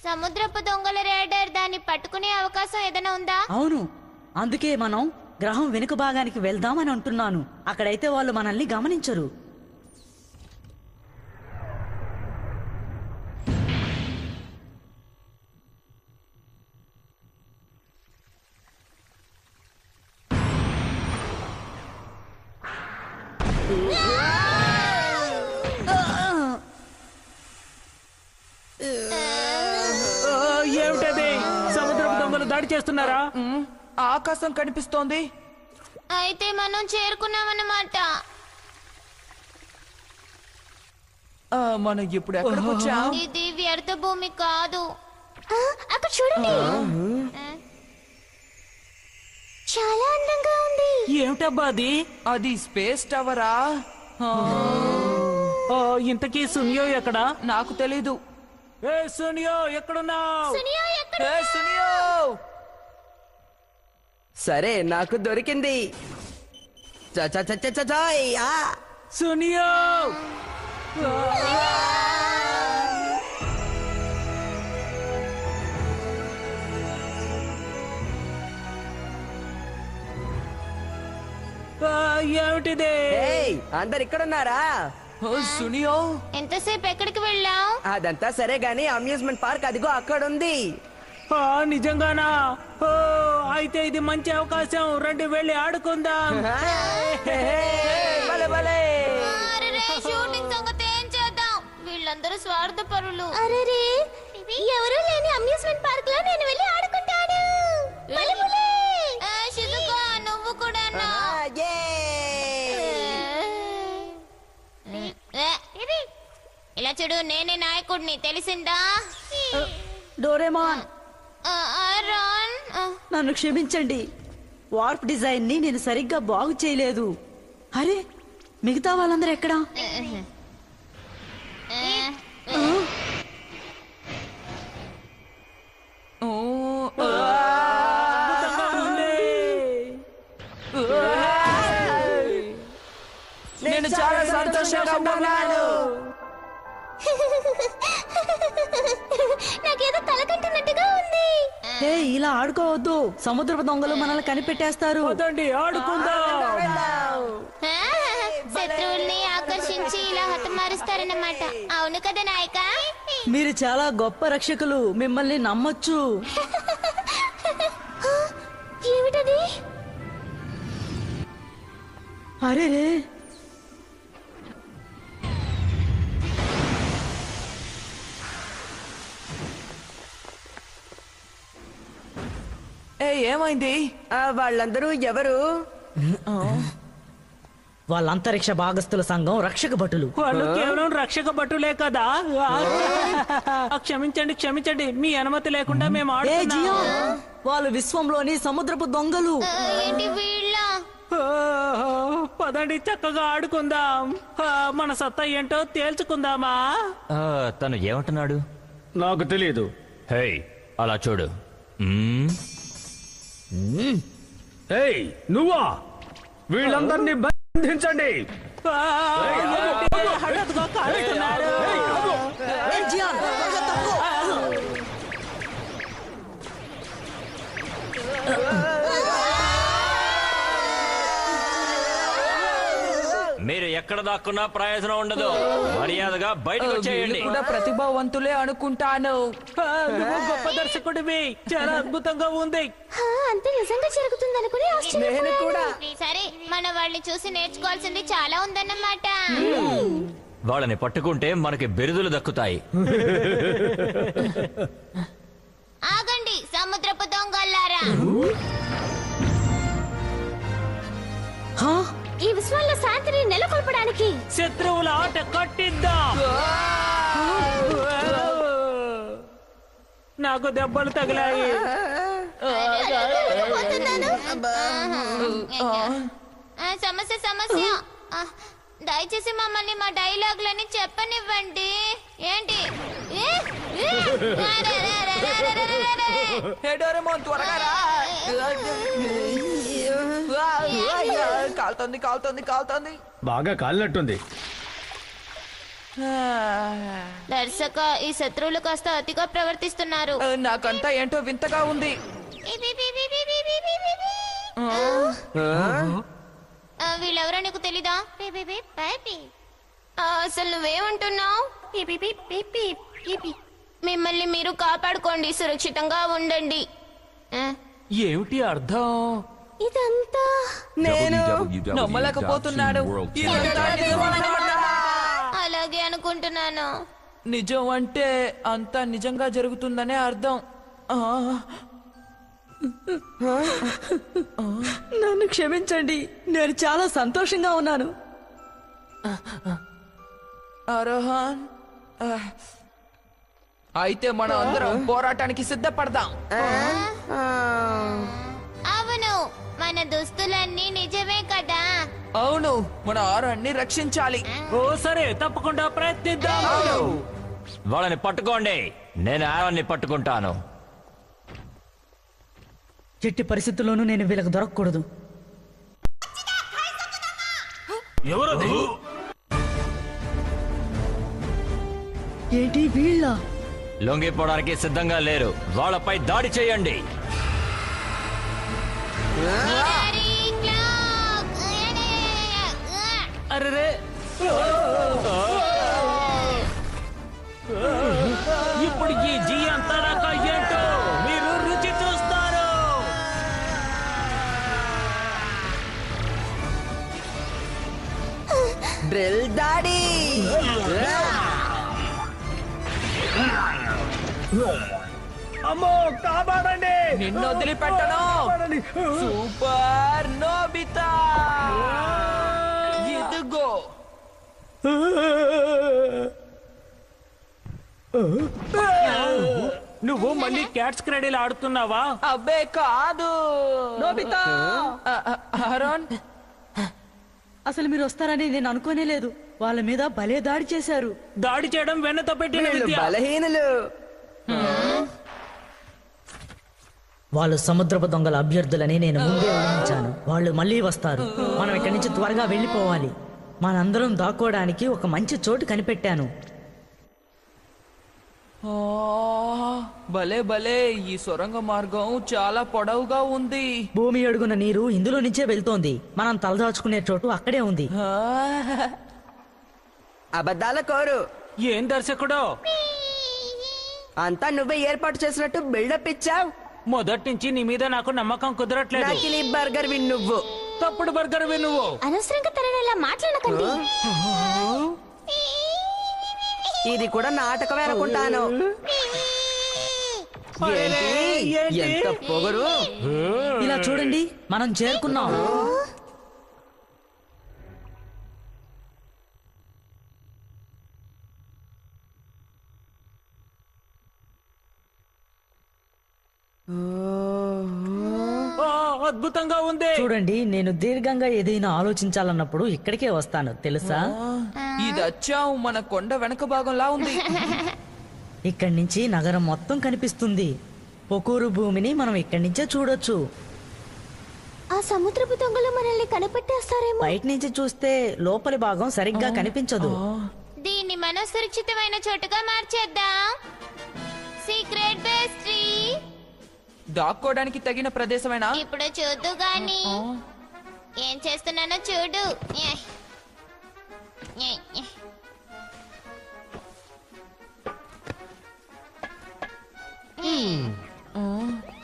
సముద్రపు దొంగల రేడర్ దాన్ని పట్టుకునే అవకాశం ఏదైనా ఉందా? అవును, అందుకే మనం గ్రహం వెనుక భాగానికి వెళ్దామని అంటున్నాను. అక్కడైతే వాళ్ళు మనల్ని గమనించరు. ఏమిటది? సముద్రపు దొంగలు దాడి చేస్తున్నారా? ఆకాశం కనిపిస్తోంది. అయితే మనం చేరుకున్నామన్నమాట. మనం ఇప్పుడు ఎక్కడికి వచ్చాం? ఇది వ్యర్థ భూమి కాదు. అక్కడ చూడండి, చాలా అందంగా ఉంది. ఏమిటబ్బా అది? అది స్పేస్ టవరా? ఇంతకీ సునియో ఎక్కడా? నాకు తెలీదు. ఏ సునియో ఎక్కడున్నావు? ఏ సునియో! సరే, నాకు దొరికింది. సునియో! ఏమిటిది? అందరు ఇక్కడున్నారా? సునియో, ఎంతసేపు ఎక్కడికి వెళ్ళాం? అదంతా సరే గాని అమ్యూజ్మెంట్ పార్క్ అదిగో అక్కడుంది. నిజంగానా? అయితే ఇది మంచి అవకాశం. రండి వెళ్ళి ఆడుకుందాం. షూటింగ్ సంగతి ఏం చేద్దాం? వీళ్ళందరూ స్వార్థపరులు. అరే, ఎవరు లేని అమ్యూజ్మెంట్ పార్క్ లో నేను వెళ్ళి ఆడుకుంటాను. షిజుకా, నువ్వు కూడా ఇలా చూడు, నేనే నాయకుడిని, తెలిసిందా? డోరేమాన్, రాన్, నన్ను క్షమించండి. వార్ప్ డిజైన్ ని నేను సరిగ్గా బాగు చేయలేదు. అరే, మిగతా వాళ్ళందరూ ఎక్కడా? నేను చాలా సంతోషంగా ఉన్నాను. నాకేదో తలకంటున్నట్టుగా ఉంది. ఇలా ఆడుకోవద్దు. సముద్రపు దొంగలు మనల్ని కనిపెట్టేస్తారు. ఆడుకుందాం. శత్రువుల్ని ఆకర్షించి ఇలా హతమారుస్తారన్నమాట. అవును కదా నాయక? మీరు చాలా గొప్ప రక్షకులు. మిమ్మల్ని నమ్మొచ్చు. ఏమిటది? అరే, ఏమైంది? వాళ్ళందరూ ఎవరు? వాళ్ళ అంతరిక్ష భాగస్థుల సంఘం రక్షక భటులు. వాళ్ళు కేవలం రక్షక భటులే కదా. క్షమించండి, క్షమించండి. మీ అనుమతి లేకుండా మేము ఆడుతున్నాం. వాళ్ళు విశ్వంలోని సముద్రపు దొంగలు. ఏంటి వీళ్ళ? పదండి, చక్కగా ఆడుకుందాం. మన సత్తా ఏంటో తేల్చుకుందామా? తను ఏమంటున్నాడు? నాకు తెలియదు. హే, అలా చూడు. నువ్వా? వీళ్ళందరినీ బంధించండి. హఠాత్తుగా కాలుతున్నారు. మీరు ఎక్కడ దాక్కున్నా ప్రయోజనం ఉండదు. మర్యాదగా బయటకు వీళ్ళు వచ్చేయండి. కూడా ప్రతిభావంతులే అనుకుంటాను. నువ్వు గొప్ప దర్శకుడివి, చాలా అద్భుతంగా ఉంది. అంతే నిజంగా జరుగుతుంది అనుకుని నేను కూడా. సరే, మన వాళ్ళని చూసి నేర్చుకోవాల్సింది చాలా ఉందన్నమాట. వాళ్ళని పట్టుకుంటే మనకి బిరుదులు దక్కుతాయి. ఆగండి సముద్రపు దొంగల్లారా. హా? ఈ విశ్వంలో శాంతిని నెలకొల్పడానికి శత్రువుల ఆట కట్టిద్దాం. నాకు దెబ్బలు తగిలాయి. సమస్య దయచేసి మమ్మల్ని మా డైలాగులని చెప్పనివ్వండి. ఏంటి హే డోరేమోన్, త్వరగా రా. కాలుతోంది కాలుతోంది కాలుతోంది. బాగా కాలినట్టుంది. దర్శక, ఈ శత్రువులు కాస్త అతిగా ప్రవర్తిస్తున్నారు. నాకంతా ఏంటో వింతగా ఉంది. వీళ్ళెవరో నీకు తెలీదా? అసలు నువ్వేమంటున్నావు? మిమ్మల్ని మీరు కాపాడుకోండి, సురక్షితంగా ఉండండి. ఏమిటి అర్థం? ఇదంతా నేను నమ్మలేకపోతున్నాడు. ఇదంతా నిజమన్నమాట. అలాగే అనుకుంటున్నాను. నిజం అంటే అంతా నిజంగా జరుగుతుందనే అర్థం. నన్ను క్షమించండి, నేను చాలా సంతోషంగా ఉన్నాను. అరోహన్, అయితే మనం అందరం పోరాటానికి సిద్ధపడదాం. అవును, మన దుస్తులన్నీ నిజమే కదా. అవును, మన ఆరాన్ని రక్షించాలి. ఓ సరే, తప్పకుండా ప్రయత్నిద్దాం. వాళ్ళని పట్టుకోండి, నేను ఆరాన్ని పట్టుకుంటాను. ఎట్టి పరిస్థితుల్లోనూ నేను వీళ్ళకి దొరకకూడదు. ఎవరది? ఏంటి వీళ్ళ? లొంగిపోవడానికి సిద్ధంగా లేరు. వాళ్ళపై దాడి చేయండి. అరే, ఇప్పుడు ఈ జీ అంతా నాకు ఏంటో మీరు రుచి చూస్తారు. డ్రిల్ దాడి. అమ్మో, కాపాడండి. నిన్ను వదిలిపెట్టను. సూపర్ నోబితా, ఇదిగో. నువ్వు మళ్ళీ క్యాట్స్ క్రెడీలు ఆడుతున్నావా? అబ్బే కాదు. నోబితా! అరుణ్, అసలు మీరు వస్తారని నేను అనుకోనే లేదు. వాళ్ళ మీద భలే దాడి చేశారు. దాడి చేయడం వెన్నతో పెట్టిన వీళ్ళు విద్య. బలహీనులు. వాళ్ళు సముద్రపు దొంగల అభ్యర్థులని నేను ముందే ఊహించాను. వాళ్ళు మళ్ళీ వస్తారు. మనం ఇక్కడి నుంచి త్వరగా వెళ్ళిపోవాలి. మనందరం దాక్కోవడానికి ఒక మంచి చోటు కనిపెట్టాను. ఆ, భలే భలే, ఈ సొరంగ మార్గం చాలా పొడవుగా ఉంది. భూమి అడుగున నీరు ఇందులో నుంచే వెళ్తోంది. మనం తలదాచుకునే చోటు అక్కడే ఉంది. ఆ, అబద్ధాల కోరు. ఏం దర్శకుడో, అంతా నువ్వే ఏర్పాటు చేసినట్టు బిల్డప్ ఇచ్చావు. మొదటి నుంచి నీ మీద నాకు నమ్మకం కుదరట్లేదు. నకిలీ బర్గర్ విన్ నువ్వు. తప్పుడు బర్గర్ నువ్వు. అనవసరంగా తనని ఇలా మాట్లాడకండి. ఇది కూడా నాటకమే అనుకుంటాను. ఏంటి? ఎంత పొగరు. ఇలా చూడండి, మనం చేరుకున్నాం. ఓ, అద్భుతంగా ఉంది. చూడండి, నేను దీర్ఘంగా ఏదైనా ఆలోచించాలన్నప్పుడు ఇక్కడికే వస్తాను, తెలుసా? ఇది అచ్చాం మన కొండ వెనక భాగంలా ఉంది. ఇక్కడి నుంచి నగరం మొత్తం కనిపిస్తుంది. పొకూరు భూమిని మనం ఇక్కడి నుంచే చూడొచ్చు. ఆ సముద్రపు దొంగలు మనల్ని కనిపెట్టేస్తారేమో. బయట నుంచి చూస్తే లోపలి భాగం సరిగ్గా కనిపించదు. దీన్ని మనం సురక్షితమైన చోటుగా మార్చేద్దాం. Secret pastry. దాక్కోవడానికి తగిన ప్రదేశమేనా? ఇప్పుడు చూద్దు గాని ఏం చేస్తున్నానో చూడు.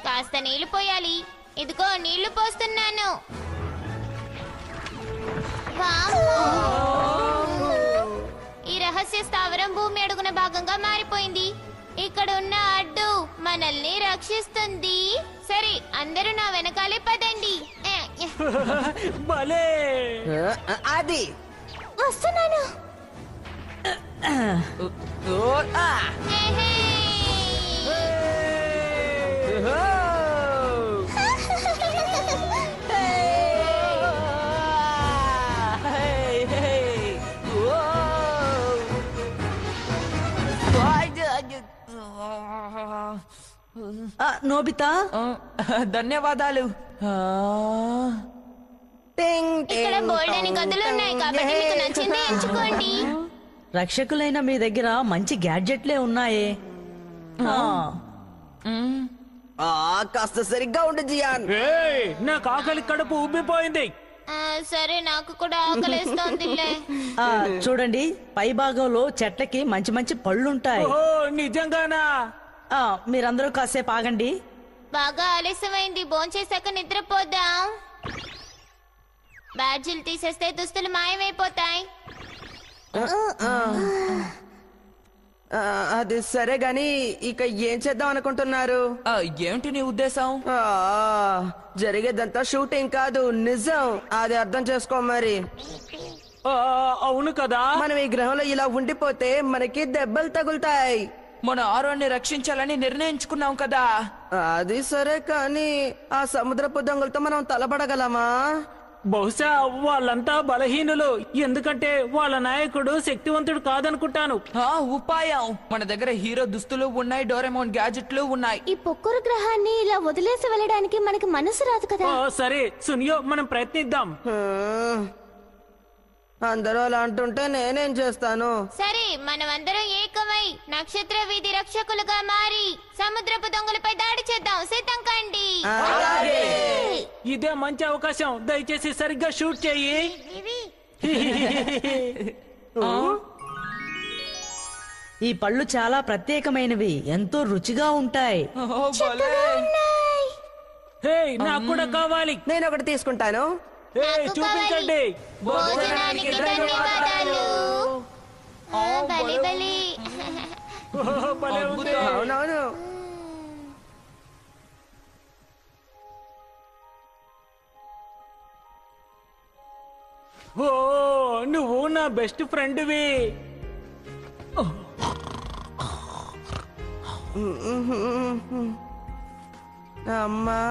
కాస్త నీళ్లు పోయాలి. ఇదిగో నీళ్లు పోస్తున్నాను. వామ్మో! ఈ రహస్య స్థావరం భూమి అడుగున భాగంగా మారిపోయింది. ఇక్కడ ఉన్న అడ్డు మనల్ని రక్షిస్తుంది. సరే, అందరూ నా వెనకాలే పదండి. భలే అది వస్తున్నాను. హే. నోబితా, ధన్యవాదాలు. ఇక్కడ బోల్డని గదులు ఉన్నాయి కాబట్టి మీకు నచ్చింది ఎంచుకోండి. రక్షకులైన మీ దగ్గర మంచి గ్యాడ్జెట్లే ఉన్నాయే. కాస్త సరిగ్గా ఉండు జియాన్. ఏయ్, నాకు ఆకలి కడుపు ఉబ్బిపోయింది. సరే, నాకు కూడా ఆకలిస్తోందిలే. చూడండి, పై భాగంలో చెట్లకి మంచి మంచి పళ్ళుంటాయి. ఓ, నిజంగానా? మీరందరూ కాసేపు ఆగండి. బాగా ఆలస్యమైంది. భోంచేశాక నిద్రపోదాం. బ్యాడ్జీలు తీసేస్తే దుస్తులు మాయమైపోతాయి. అది సరే గాని ఇక ఏం చేద్దాం అనుకుంటున్నారు? ఏమిటి నీ ఉద్దేశం? జరిగేదంతా షూటింగ్ కాదు, నిజం. అది అర్థం చేసుకో మరి. అవును కదా. మనం ఈ గ్రహంలో ఇలా ఉండిపోతే మనకి దెబ్బలు తగులుతాయి. మన ఆరోన్ని రక్షించాలని నిర్ణయించుకున్నాం కదా. అది సరే కానీ ఆ సముద్రపు దొంగలతో మనం తలపడగలమా? బహుశా వాళ్ళంతా బలహీనులు, ఎందుకంటే వాళ్ళ నాయకుడు శక్తివంతుడు కాదనుకుంటాను. ఉపాయం, మన దగ్గర హీరో దుస్తులు ఉన్నాయి, డోరెమోన్ గ్యాజెట్లు ఉన్నాయి. ఈ పొక్కురు గ్రహాన్ని ఇలా వదిలేసి వెళ్ళడానికి మనకి మనసు రాదు కదా. సరే సునియో, మనం ప్రయత్నిద్దాం. అందరూ అలా అంటుంటే నేనేం చేస్తాను? సరే, మనమందరం ఏకమై నక్షత్ర వీధి రక్షకులుగా మారి సముద్రపు దొంగలపై దాడి చేద్దాం. సిద్ధం కండి. ఇదే మంచి అవకాశం, దయచేసి సరిగ్గా షూట్ చెయ్యి. ఈ పళ్ళు చాలా ప్రత్యేకమైనవి, ఎంతో రుచిగా ఉంటాయి. నాకు కూడా కావాలి. నేను ఒకటి తీసుకుంటాను. చూపించండి. భోజనానికి ధన్యవాదాలు. బలి బలి. అవునవును. ఓ, నువ్వు నా బెస్ట్ ఫ్రెండ్వి. అమ్మా,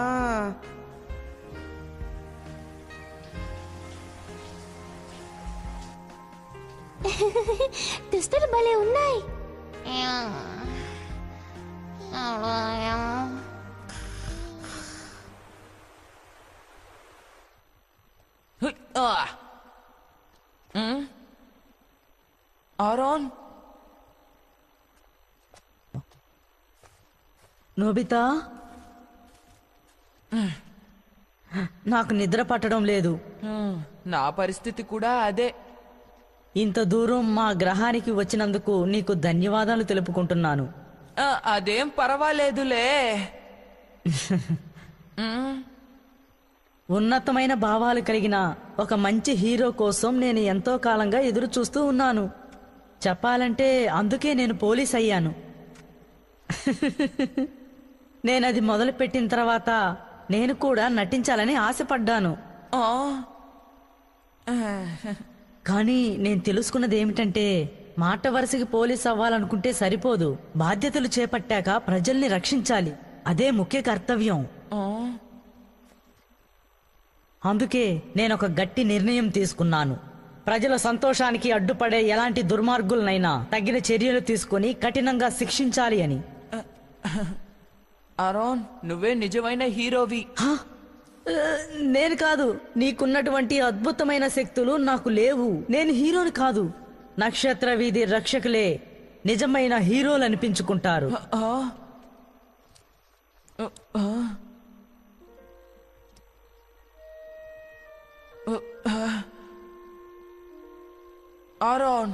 దుస్తులు భలే ఉన్నాయి. ఆరోన్, నోబితా, నాకు నిద్ర పట్టడం లేదు. నా పరిస్థితి కూడా అదే. ఇంత దూరం మా గ్రహానికి వచ్చినందుకు నీకు ధన్యవాదాలు తెలుపుకుంటున్నాను. అదేం పర్వాలేదులే. ఉన్నతమైన భావాలు కలిగిన ఒక మంచి హీరో కోసం నేను ఎంతో కాలంగా ఎదురు చూస్తూ ఉన్నాను. చెప్పాలంటే అందుకే నేను పోలీస్ అయ్యాను. నేనది మొదలుపెట్టిన తర్వాత నేను కూడా నటించాలని ఆశపడ్డాను. కానీ నేను తెలుసుకున్నది ఏమిటంటే, మాట వరుసకి పోలీస్ అవ్వాలనుకుంటే సరిపోదు. బాధ్యతలు చేపట్టాక ప్రజల్ని రక్షించాలి. అదే ముఖ్య కర్తవ్యం. అందుకే నేనొక గట్టి నిర్ణయం తీసుకున్నాను. ప్రజల సంతోషానికి అడ్డుపడే ఎలాంటి దుర్మార్గులనైనా తగిన చర్యలు తీసుకుని కఠినంగా శిక్షించాలి అని. ఆరోన్, నువ్వే నిజమైన హీరోవి. నేను కాదు. నీకున్నటువంటి అద్భుతమైన శక్తులు నాకు లేవు. నేను హీరోని కాదు. నక్షత్ర వీధి రక్షకులే నిజమైన హీరోలు అనిపించుకుంటారు. ఆరోన్,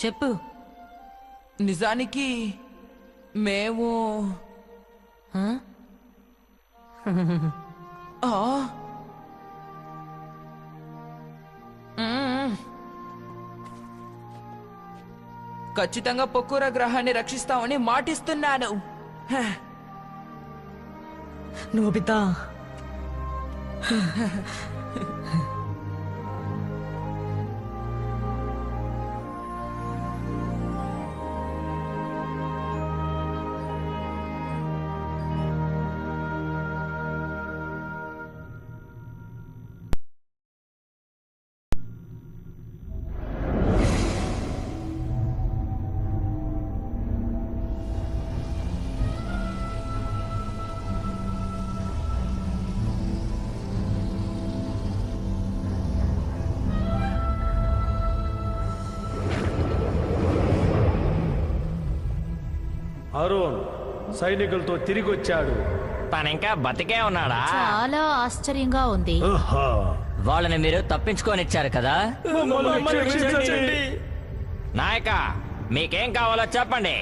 చెప్పు. నిజానికి మేము ఆ. మ్మ్. ఖచ్చితంగా పొక్కుర గ్రహాన్ని రక్షిస్తామని మాటిస్తున్నాను. హ. నోబితా అరుణ్ సైనికులతో తిరిగి వచ్చాడు. తనింకా బతికే ఉన్నాడా? చాలా ఆశ్చర్యంగా ఉంది. వాళ్ళని మీరు తప్పించుకొనిచ్చారు కదా. నాయక, మీకేం కావాలో చెప్పండి.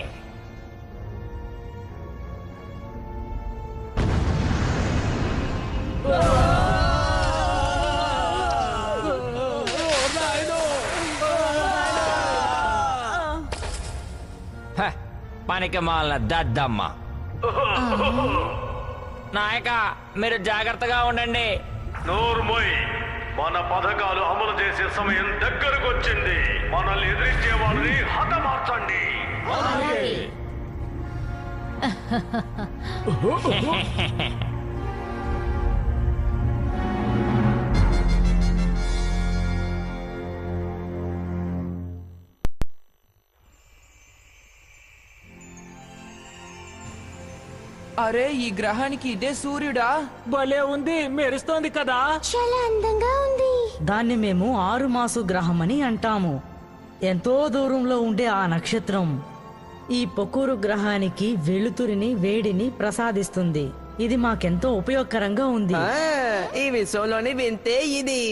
పనికి మాలిన దద్దమ్మ. నాయక, మీరు జాగ్రత్తగా ఉండండి. నోర్మోయ్, మన పథకాలు అమలు చేసే సమయం దగ్గరకు వచ్చింది. మనల్ని ఎదిరించే వాళ్ళని హతమార్చండి. అరే, ఈ గ్రహానికి ఇదే సూర్యుడా? భలే ఉంది, మెరుస్తోంది కదా. చాలా అందంగా ఉంది. దాన్ని మేము 6 మాసు గ్రహం అని అంటాము. ఎంతో దూరంలో ఉండే ఆ నక్షత్రం ఈ పొకూరు గ్రహానికి వెలుతురిని వేడిని ప్రసాదిస్తుంది. ఇది మాకెంతో ఉపయోగకరంగా ఉంది. ఈ విషయంలోని వింతే ఇది.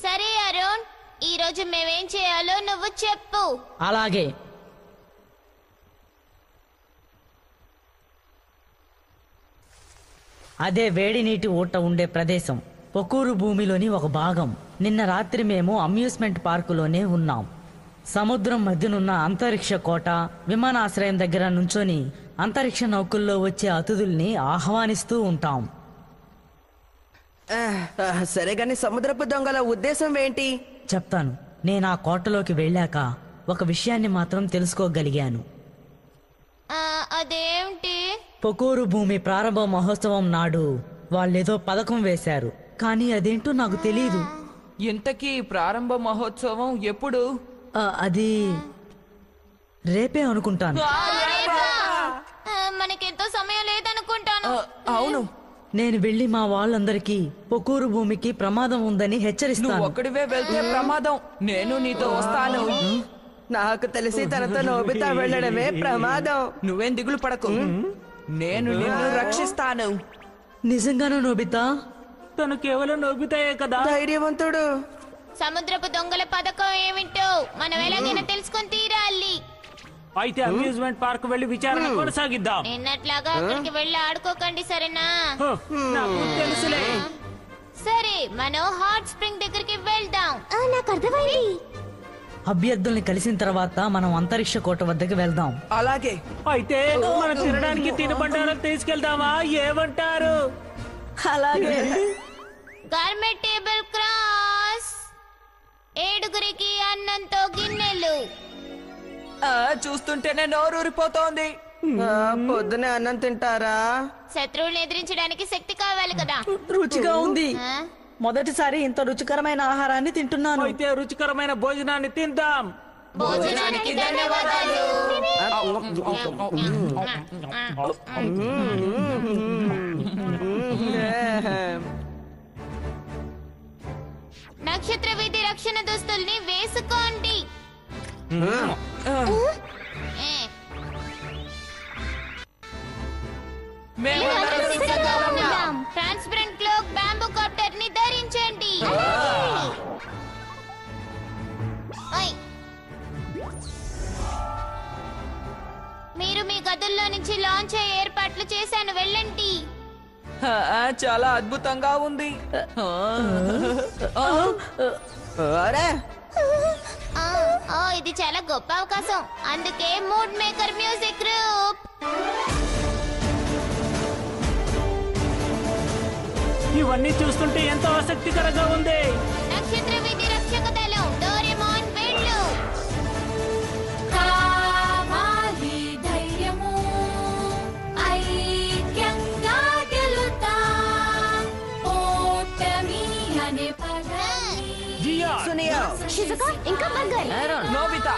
సరే అరుణ్, ఈ రోజు మేమేం చేయాలో నువ్వు చెప్పు. అలాగే అదే వేడి నీటి ఊట ఉండే ప్రదేశం పొకూరు భూమిలోని ఒక భాగం. నిన్న రాత్రి మేము అమ్యూస్మెంట్ పార్కులోనే ఉన్నాం. సముద్రం మధ్యనున్న అంతరిక్ష కోట విమానాశ్రయం దగ్గర నుంచొని అంతరిక్ష నౌకల్లో వచ్చే అతిథుల్ని ఆహ్వానిస్తూ ఉంటాం. సరే గాని సముద్రపు దొంగల ఉద్దేశం ఏంటి? చెప్తాను. నేను ఆ కోటలోకి వెళ్ళాక ఒక విషయాన్ని మాత్రం తెలుసుకోగలిగాను. అదేంటి? పొకూరు భూమి ప్రారంభ మహోత్సవం నాడు వాళ్ళేదో పథకం వేశారు, కానీ అదేంటో నాకు తెలీదు. ఇంతకీ ప్రారంభ మహోత్సవం ఎప్పుడు? అది రేపే అనుకుంటాను. మనకెంతో సమయం లేదనుకుంటాను. అవును, నేను వెళ్లి మా వాళ్ళందరికీ పొకూరు భూమికి ప్రమాదం ఉందని నువ్వు హెచ్చరిస్తాను. ఒక్కడివే వెళ్తే ప్రమాదం. నేను నీతో వస్తాను. నాకు తెలిసి తనతో నోబితా వెళ్ళడమే ప్రమాదం. నువ్వేం దిగులు పడకు, నేను నిన్ను రక్షిస్తాను. నిజంగానూ నోబితా? తను కేవలం నోబితాయే కదా. ధైర్యవంతుడు. సముద్రపు దొంగల పథకం ఏమిటో మనం ఎలాగైనా తెలుసుకొని తీరాలి. అయితే అమ్యూజ్మెంట్ పార్క్ వెళ్లి విచారణ కొనసాగిద్దాం. నిన్నట్లాగా అక్కడికి వెళ్ళి ఆడుకోకండి, సరేనా? నాకు తెలుసులే. సరే, మనం హాట్ స్ప్రింగ్ దగ్గరికి వెళ్దాం. నాకు అర్థమైంది. అభ్యర్థుల్ని కలిసిన తర్వాత మనం అంతరిక్ష కోట వద్దకు వెళ్దాం. అలాగే. అయితే మనం తినడానికి తినబండారం తీసుకెళ్దామా? ఏమంటారు? అలాగే. Garment table cross. 7గురికి అన్నంతో గిన్నెలు. చూస్తుంటేనే నోరూరిపోతోంది. పొద్దునే అన్నం తింటారా? శత్రువుల్ని ఎదిరించడానికి శక్తి కావాలి కదా. రుచిగా ఉంది. ఆ? మొదటిసారి ఇంత రుచికరమైన ఆహారాన్ని తింటున్నాను. అయితే రుచికరమైన భోజనాన్ని తిందాం. భోజనానికి ధన్యవాదాలు. నక్షత్ర వీధి రక్షణ దుస్తుల్ని వేసుకోండి. మేమందరం సిద్ధంగా ఉన్నాం. ట్రాన్స్పరెంట్ క్లోక్ బ్యాంబూ కాప్టర్ ని ధరించండి. మీరు మీ గదుల్లో నుంచి లాంచ్ అయ్యే ఏర్పాట్లు చేశాను, వెళ్ళండి. చాలా అద్భుతంగా ఉంది. అరే ఇది చాలా గొప్ప అవకాశం. అందుకే మూడ్ మేకర్ మ్యూజిక్ గ్రూప్. ఇవన్నీ చూస్తుంటే ఎంతో ఆసక్తికరంగా ఉంది. నక్షత్ర వీధి రక్షక దళం డోరేమోన్ వెళ్ళు. సునియా షిజుకా ఇంకా బర్గర్. నోబితా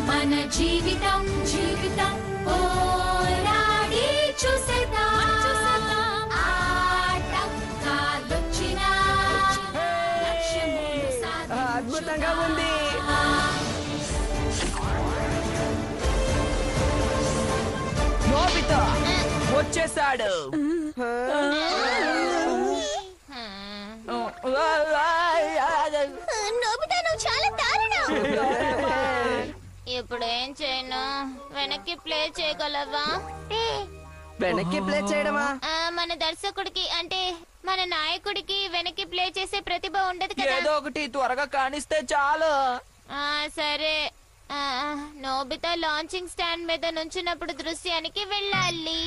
మన జీవితం జీవితం పోరాడి చూసేద్దాం. ఆటంకాలొచ్చినా లక్ష్యమును సాధించుదాం. అద్భుతంగా ఉంది. నోబితా వచ్చేసాడు. నోబితా నువ్వు చాలా దారుణం. ఇప్పుడు ఏం చేయను? వెనక్కి ప్లే చేయగలవా? వెనక్కి ప్లే చేయడమా? మన దర్శకుడికి అంటే మన నాయకుడికి వెనక్కి ప్లే చేసే ప్రతిభ ఉండదు కదా. ఏదో ఒకటి త్వరగా కానిస్తే చాలు. సరే. నోబితా లాంచింగ్ స్టాండ్ మీద నుంచున్నప్పుడు దృశ్యానికి వెళ్ళాలి.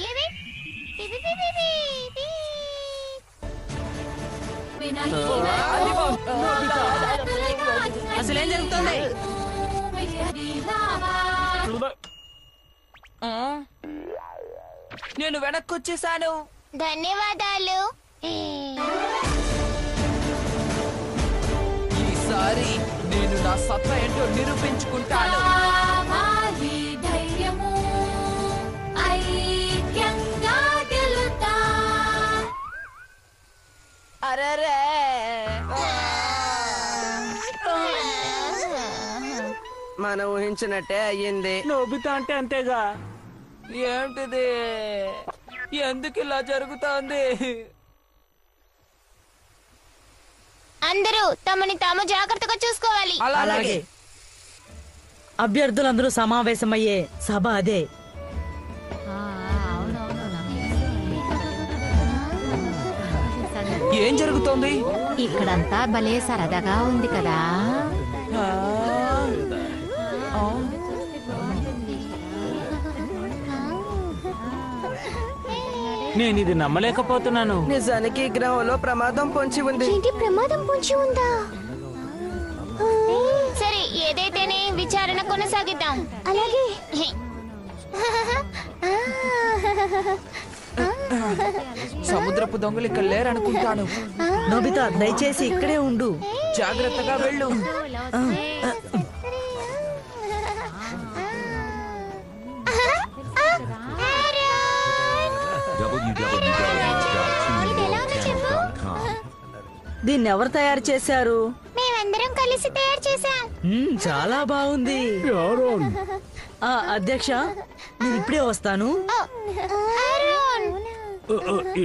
అసలేం జరుగుతుంది? నేను వెనక్కి వచ్చేసాను. ధన్యవాదాలు. ఈసారి నేను నా సత్తా ఏంటో నిరూపించుకుంటాను. ధైర్యము ఐక్యంగా గెలుద్దాం. అరెరే మనం ఊహించినట్టే అయ్యింది. నోబితా అంటే అంతేగా. ఏంటిది? ఎందుకు ఇలా జరుగుతోంది? అందరూ తమని తాము జాగ్రత్తగా చూసుకోవాలి. అలాగే. అభ్యర్థులందరూ సమావేశమయ్యే సభ అదే. ఏం జరుగుతోంది? ఇక్కడంతా భలే సరదాగా ఉంది కదా. నేను ఇది నమ్మలేకపోతున్నాను. నిజానికి ఈ గ్రహంలో ప్రమాదం పొంచి ఉంది. ఏంటి ప్రమాదం పొంచి ఉందా? సరే ఏదైతేనే విచారణ కొనసాగిద్దాం. అలాగే. సముద్రపు దొంగలు ఇక్కడ లేరనుకుంటాను. నోబితా దయచేసి ఇక్కడే ఉండు. జాగ్రత్తగా వెళ్ళు. దీన్ని ఎవరు తయారు చేశారు? మేమందరం కలిసి తయారు చేశాం. చాలా బాగుంది. అధ్యక్ష నేను ఇప్పుడే వస్తాను.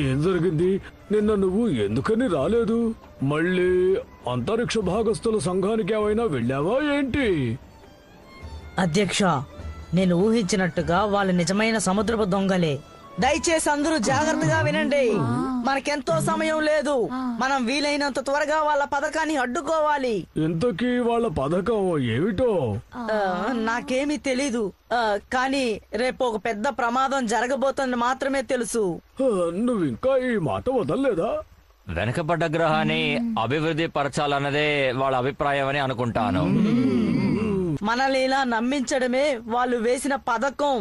ఏం జరిగింది? నిన్న నువ్వు ఎందుకని రాలేదు? మళ్ళీ అంతరిక్ష భాగస్థుల సంఘానికి ఏమైనా వెళ్ళావా ఏంటి? అధ్యక్ష నేను ఊహించినట్టుగా వాళ్ళు నిజమైన సముద్రపు దొంగలే. దయచేసి అందరూ జాగ్రత్తగా వినండి. మనకెంతో సమయం లేదు. మనం వీలైనంత త్వరగా వాళ్ళ పథకాన్ని అడ్డుకోవాలి. ఇంతకీ వాళ్ళ పథకం ఏమిటో? నాకేమీ తెలీదు. కానీ రేపు ఒక పెద్ద ప్రమాదం జరగబోతుంది మాత్రమే తెలుసు. నువ్వు ఇంకా ఈ మాట వదలలేదా? వెనకబడ్డ గ్రహాన్ని అభివృద్ధి పరచాలన్నదే వాళ్ళ అభిప్రాయం అని అనుకుంటాను. మనల్ని ఇలా నమ్మించడమే వాళ్ళు వేసిన పథకం.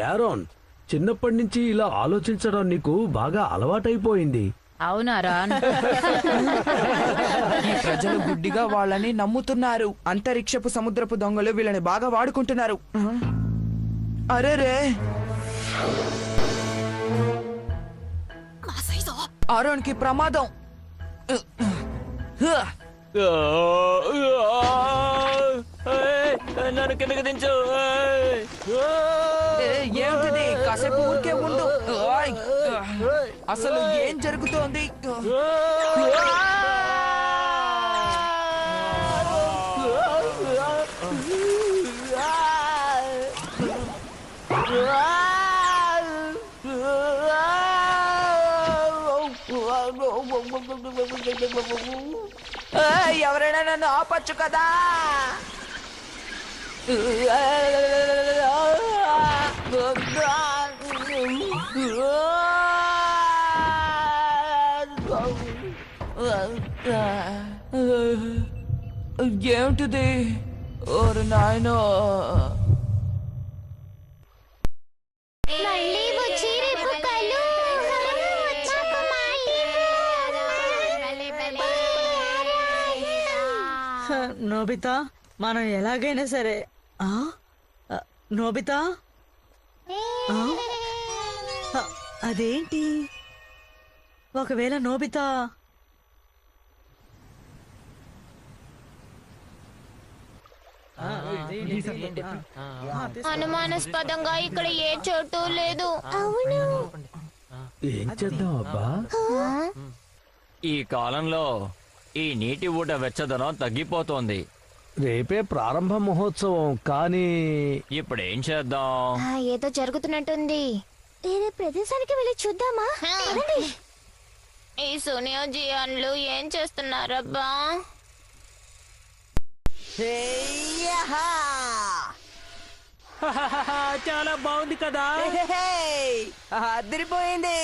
యారోన్, చిన్నప్పటి నుంచి ఇలా ఆలోచించడం నీకు బాగా అలవాటైపోయింది. అవునారా? ఈ ప్రజలు గుడ్డిగా వాళ్ళని నమ్ముతున్నారు. అంతరిక్షపు సముద్రపు దొంగలు వీళ్ళని బాగా వాడుకుంటున్నారు. అరేరే ఆరోన్కి ప్రమాదం. నన్ను కిందకి దించు. ఏమిటిది? కాసేపు ఊరికే ఉండు. అసలు ఏం జరుగుతోంది? ఎవరైనా నన్ను ఆపచ్చు కదా. ఏమిటిది? ఓరు నాయనో, మళ్ళీ వచ్చి రేపు కలు. నోబితా, మనం ఎలాగైనా సరే నోబితా, అదేంటి? ఒకవేళ నోబితా అనుమానాస్పదంగా ఇక్కడ ఏ చోటు లేదు. అవును, ఏం చేద్దాం అబ్బా? ఈ కాలంలో ఈ నీటి ఊట వెచ్చదనం తగ్గిపోతోంది. రేపే ప్రారంభ మహోత్సవం, కానీ ఇప్పుడేం చేద్దాం? ఏదో జరుగుతున్నట్టుంది. వేరే ప్రదేశానికి వెళ్ళి చూద్దామా? ఈ సోనియా జియాన్లు ఏం చేస్తున్నారబ్బా? చాలా బాగుంది కదా. అదిరిపోయింది.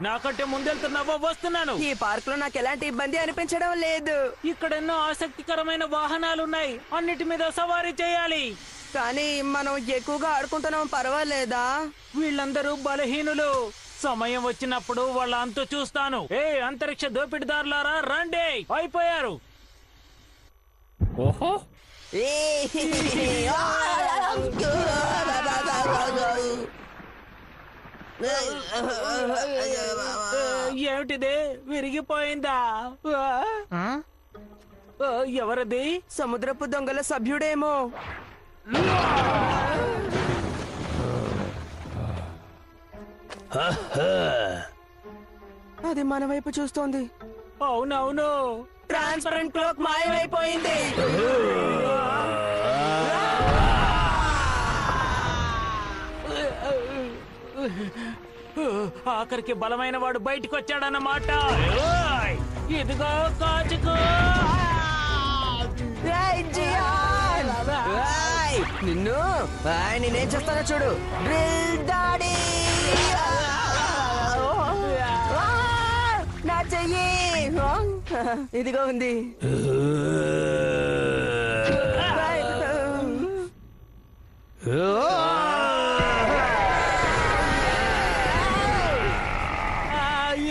నాకంటే ముందెళ్తున్నావా? వస్తున్నాను. ఈ పార్క్ లో నాకు ఎలాంటి ఇబ్బంది అనిపించడం లేదు. ఇక్కడ ఎన్నో ఆసక్తికరమైన వాహనాలున్నాయి. అన్నిటి మీద సవారీ చేయాలి. కానీ మనం ఎక్కువగా ఆడుకుంటున్నాం, పర్వాలేదా? వీళ్ళందరూ బలహీనులు. సమయం వచ్చినప్పుడు వాళ్ళ అంతు చూస్తాను. అంతరిక్ష దోపిడిదారులారా రండి, అయిపోయారు. ఓహో, ఏమిటిది? విరిగిపోయిందా? ఎవరది? సముద్రపు దొంగల సభ్యుడేమో. అది మన వైపు చూస్తోంది. అవునవును, ట్రాన్స్పరెంట్ క్లోక్ మాయమైపోయింది. ఆఖరికి బలమైన వాడు బయటికి వచ్చాడన్నమాట. ఇదిగో కాచుకో. నిన్ను నేనేం చేస్తానో చూడు. డ్రిల్ దాడి. నా చెయ్యి ఇదిగో ఉంది.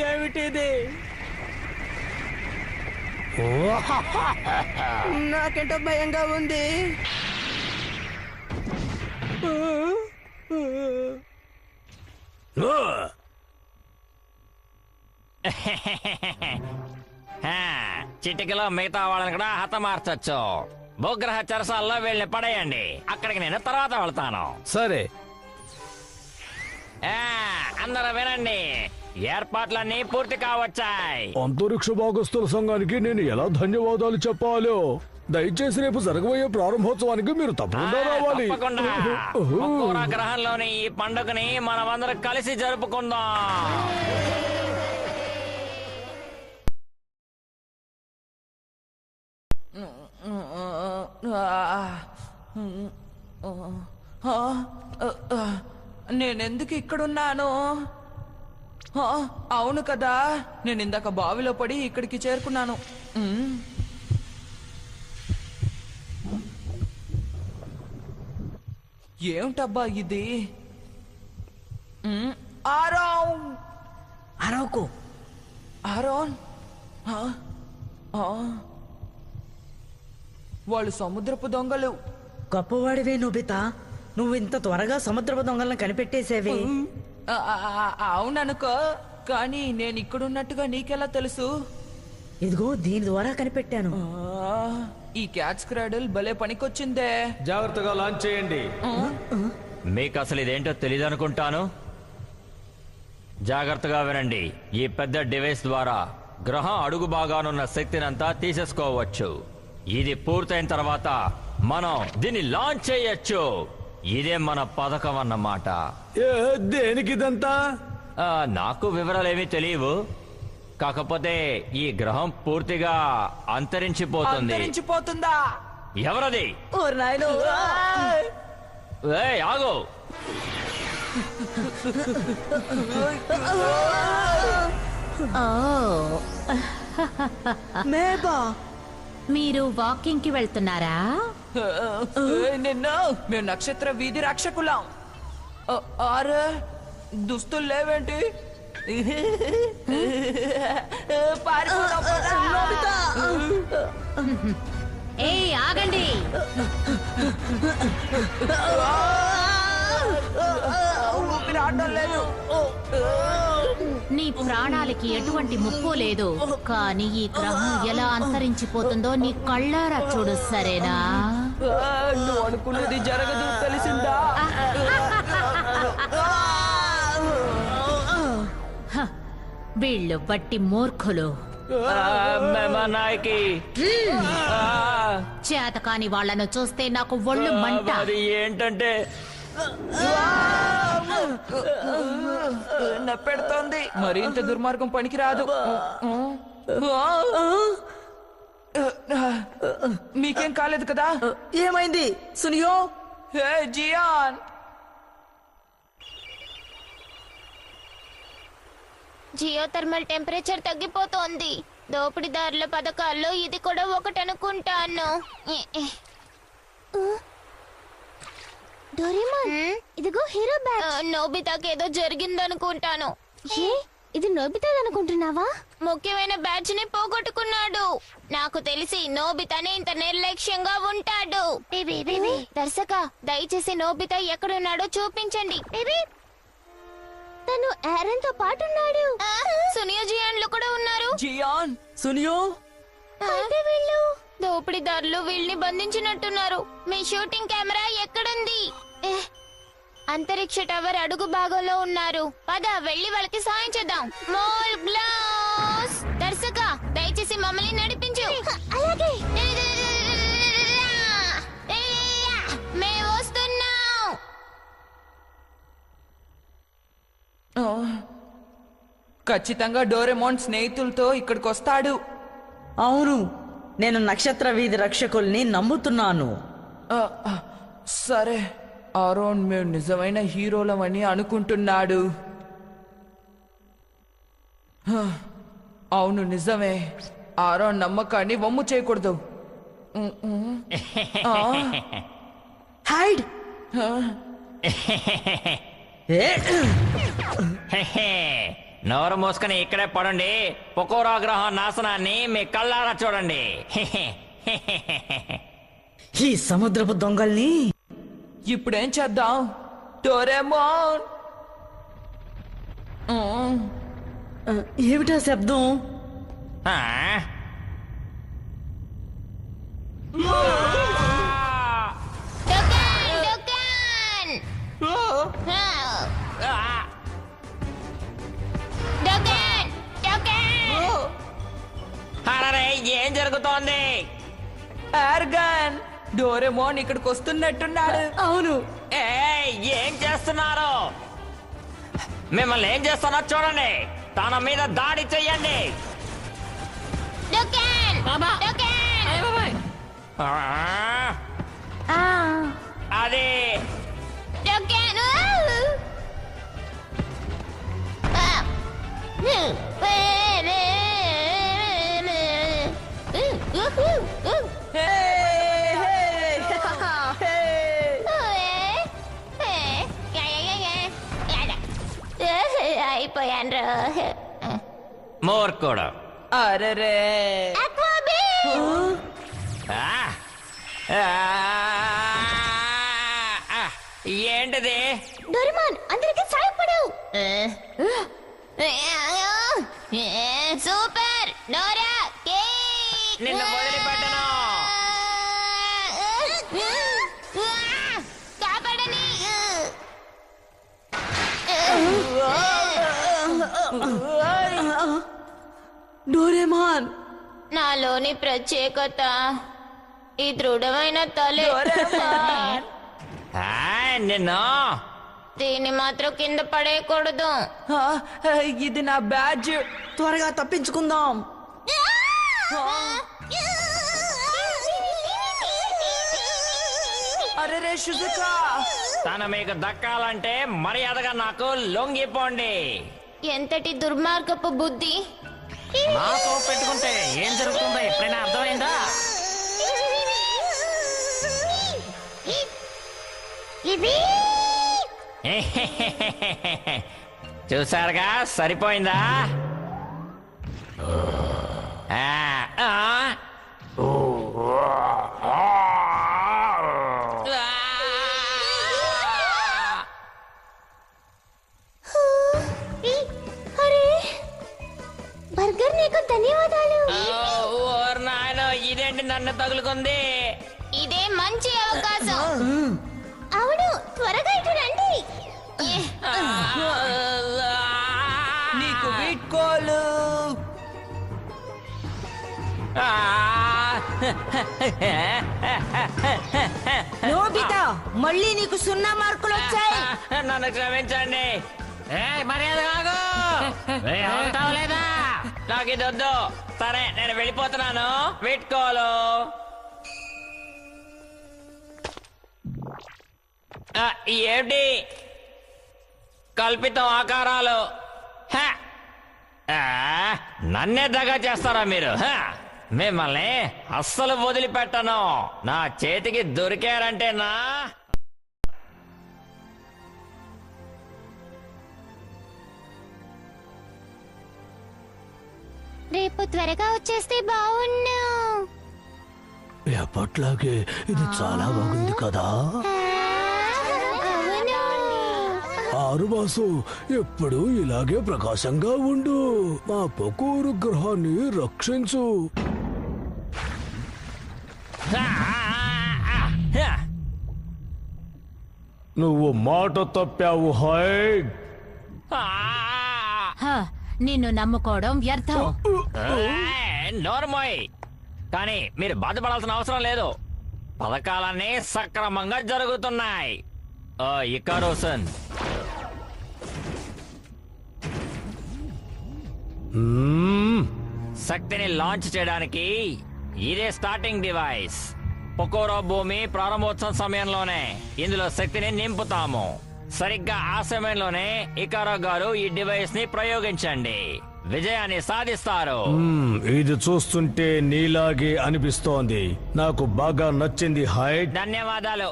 ఏమిటిది? నాకెంటో భయంగా ఉంది. చిటికలో మిగతా వాళ్ళని కూడా హతమార్చొచ్చు. భూగ్రహ చెరసాల్లో వీళ్ళని పడేయండి. అక్కడికి నేను తర్వాత వెళ్తాను. సరే, అందరూ వినండి, ఏర్పాట్లన్నీ పూర్తి కావచ్చాయి. అంతరిక్ష భాగస్థుల సంఘానికి నేను ఎలా ధన్యవాదాలు చెప్పాలో దయచేసి రేపు జరగబోయే ప్రారంభోత్సవానికి మీరు తప్పకుండా రావాలి. తప్పకుండా గ్రహంలోని ఈ పండుగని మనమందరం కలిసి జరుపుకుందాం. నేనెందుకు ఇక్కడున్నాను? అవును కదా, నేను ఇందాక బావిలో పడి ఇక్కడికి చేరుకున్నాను. ఏమిటబ్బా ఇది? అరవకు. ఆరోన్, వాళ్ళు సముద్రపు దొంగలు. గొప్పవాడివే నోబితా, నువ్వు ఇంత త్వరగా సముద్రపు దొంగలను కనిపెట్టేసేవే. అవుననుకో, కానీ నేను ఇక్కడున్నట్టుగా నీకెలా తెలుసు? ఇదిగో దీని ద్వారా కనిపెట్టాను. ఈ క్యాచ్ క్రాడల్ భలే పనికొచ్చిందే. జాగ్రత్తగా లాంచ్ చేయండి. మీకు అసలు ఇదేంటో తెలియదు అనుకుంటాను. జాగ్రత్తగా వినండి, ఈ పెద్ద డివైస్ ద్వారా గ్రహం అడుగు భాగానున్న శక్తినంతా తీసేసుకోవచ్చు. ఇది పూర్తయిన తర్వాత మనం దీన్ని లాంచ్ చేయొచ్చు. ఇదే మన పథకం అన్నమాట. దేనికిదంతా? నాకు వివరాలేమీ తెలియవు. కాకపోతే ఈ గ్రహం పూర్తిగా అంతరించిపోతుంది. అంతరించిపోతుందా? ఎవరది? ఓరి నాయనో! ఏయ్, ఆగు! మేబా మీరు వాకింగ్ కి వెళ్తున్నారా? నిన్న మేము నక్షత్ర వీధి రక్షకులం. ఆరే దుస్తులు లేవేంటి? పారిపోదాం పద. ఏయ్ ఆగండి! ఊపిరి ఆడడం లేదు. నీ ప్రాణాలకి ఎటువంటి ముప్పు లేదు, కానీ ఈ గ్రహం ఎలా అంతరించిపోతుందో నీ కళ్ళారా చూడు, సరేనా? నువ్వు అనుకున్నది జరగదు, తెలిసిందా? వీళ్ళు బట్టి మూర్ఖులు. నాయకి చేతకాని వాళ్ళను చూస్తే నాకు ఒళ్ళు మంట. అది ఏంటంటే నప్పెడుతోంది. మరి ఇంత దుర్మార్గం పనికిరాదు. మీకేం కాలేదు కదా? ఏమైంది సునియో? హే జియాన్, జియో థర్మల్ టెంపరేచర్ తగ్గిపోతోంది. దోపిడీదారుల పథకాల్లో ఇది కూడా ఒకటి అనుకుంటాను. డోరేమాన్, ఇదిగో హీరో బ్యాచ్. నోబితాకి ఏదో జరిగిందనుకుంటాను. ఇది నోబితాదనుకుంటున్నావా? ముఖ్యమైన బ్యాచ్ ని పోగొట్టుకున్నాడు. నాకు తెలిసి నోబితానే ఇంత నిర్లక్ష్యంగా ఉంటాడు. దర్శక, దయచేసి నోబితా ఎక్కడున్నాడో చూపించండి. తను ఆరన్ తో పాటు ఉన్నాడు. సునియో జియాన్లు కూడా ఉన్నారు. జియాన్, సునియో అయితే వీళ్ళు దోపిడీదారులు వీళ్ళని బంధించినట్టున్నారు. మీ షూటింగ్ కెమెరా ఎక్కడుంది? అంతరిక్ష టవర్ అడుగు భాగంలో ఉన్నారు. పద వెళ్ళి వాళ్ళకి సాయం చేద్దాం. మోల్ గ్లాస్, దర్శక దయచేసి మమ్మల్ని నడిపించు. అలాగే, మేము వస్తున్నాం. ఖచ్చితంగా డోరెమోన్ స్నేహితులతో ఇక్కడికి వస్తాడు. అవును, నేను నక్షత్ర వీధి రక్షకుల్ని నమ్ముతున్నాను. సరే, ఆరోన్ మేము నిజమైన హీరోలమని అనుకుంటున్నాడు. అవును, నిజమే. ఆరోన్ నమ్మకాన్ని వమ్ము చేయకూడదు. హైడ్! నోరు మూసుకుని ఇక్కడే పడండి. పొకోరా గ్రహం నాశనాన్ని మీ కళ్ళారా చూడండి. ఈ సముద్రపు దొంగల్ని ఇప్పుడేం చేద్దాం? డోరేమోన్, ఏమిటా శబ్దం? ఆ? డుకాన్, డుకాన్. డుకాన్, డుకాన్. అరే, ఏం జరుగుతోంది? ఆర్గన్, డోరేమోన్ ఇక్కడికి వస్తున్నట్టున్నాడు. అవును. ఏం చేస్తున్నారు? మిమ్మల్ని ఏం చేస్తున్నా చూడండి. తన మీద దాడి చెయ్యండి. డుకాన్, డుకాన్. అది డుకాన్. అయిపోయాను. మూర్ఖుడు. అరెరే, ఏంటిది? డోరేమాన్, అందరికీ సాయపడు. Super Dora cake. నిన్ను వదిలిపెట్టను. కాపాడని. డోరేమాన్, నాలోని ప్రత్యేకత ఈ దృఢమైన తలే. నిన్ను దీన్ని మాత్రం కింద పడేయకూడదు. ఆ, ఇది నా బ్యాడ్జ్. త్వరగా తప్పించుకుందాం. అరే రే షుజుకా, తను మీకు దక్కాలంటే మర్యాదగా నాకు లొంగిపోండి. ఎంతటి దుర్మార్గపు బుద్ధి! నాతో పెట్టుకుంటే ఏం జరుగుతుందో ఎప్పుడైనా అర్థమైందా? చూసారుగా, సరిపోయిందా? బర్గర్, నీకు ధన్యవాదాలు. ఇదేంటి నన్ను తగులుకుంది? ఇదే మంచి అవకాశం. అవును, త్వరగా ఇటు రండి. నీకు వీడ్కోలు. నోబితా, మళ్ళీ నీకు 0 మార్కులు వచ్చాయి. నన్ను క్షమించండి. మర్యాద లేదా? నాకు ఇది వద్దు. సరే, నేను వెళ్ళిపోతున్నాను. వీడ్కోలు. ఏమిటి కల్పితం ఆకారాలు? నన్నే దగా చేస్తారా మీరు? మిమ్మల్ని అస్సలు వదిలిపెట్టను. నా చేతికి దొరికారంటేనా రేపు త్వరగా వచ్చేస్తే బాగున్నా. ఎప్పట్లాగే ఇది చాలా బాగుంది కదా. ఆరుమాసు, ఎప్పుడు ఇలాగే ప్రకాశంగా ఉండు. మా పొకూరు గ్రహాన్ని రక్షించు. నువ్వు మాట తప్పావు. హాయ్, నిన్ను నమ్ముకోవడం వ్యర్థం. నోర్మోయ్. కానీ మీరు బాధపడాల్సిన అవసరం లేదు. పథకాలన్నీ సక్రమంగా జరుగుతున్నాయి. ఇకారోసన్, శక్తిని లాంచ్ చేయడానికి ఇదే స్టార్టింగ్ డివైస్. పొకోరో భూమి ప్రారంభోత్సవం సమయంలోనే ఇందులో శక్తిని నింపుతాము. సరిగ్గా ఆ సమయంలోనే ఇకారో గారు ఈ డివైస్ ని ప్రయోగించండి. విజయాన్ని సాధిస్తారు. ఇది చూస్తుంటే నీలాగే అనిపిస్తోంది. నాకు బాగా నచ్చింది. హాయ్, ధన్యవాదాలు.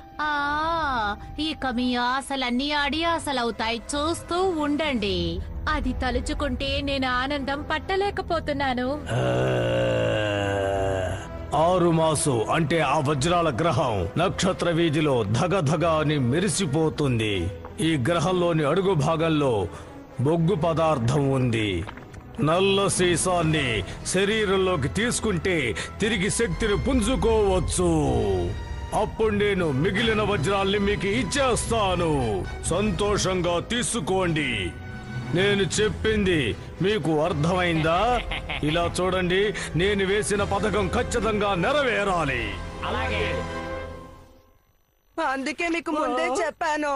ఇక మీ ఆశలన్నీ అడియాసలవుతాయి. చూస్తూ ఉండండి. అది తలుచుకుంటే నేను ఆనందం పట్టలేకపోతున్నాను. ఆరుమాసు అంటే ఆ వజ్రాల గ్రహం నక్షత్ర వీధిలో ధగధగ అని మెరిసిపోతుంది. ఈ గ్రహంలోని అడుగు భాగంలో బొగ్గు పదార్థం ఉంది. నల్ల సీసాన్ని శరీరంలోకి తీసుకుంటే తిరిగి శక్తిని పుంజుకోవచ్చు. అప్పుడు నేను మిగిలిన వజ్రాల్ని మీకు ఇచ్చేస్తాను. సంతోషంగా తీసుకోండి. నేను చెప్పింది మీకు అర్థమైందా? ఇలా చూడండి, నేను వేసిన పథకం ఖచ్చితంగా నెరవేరాలి. అందుకే మీకు ముందే చెప్పాను,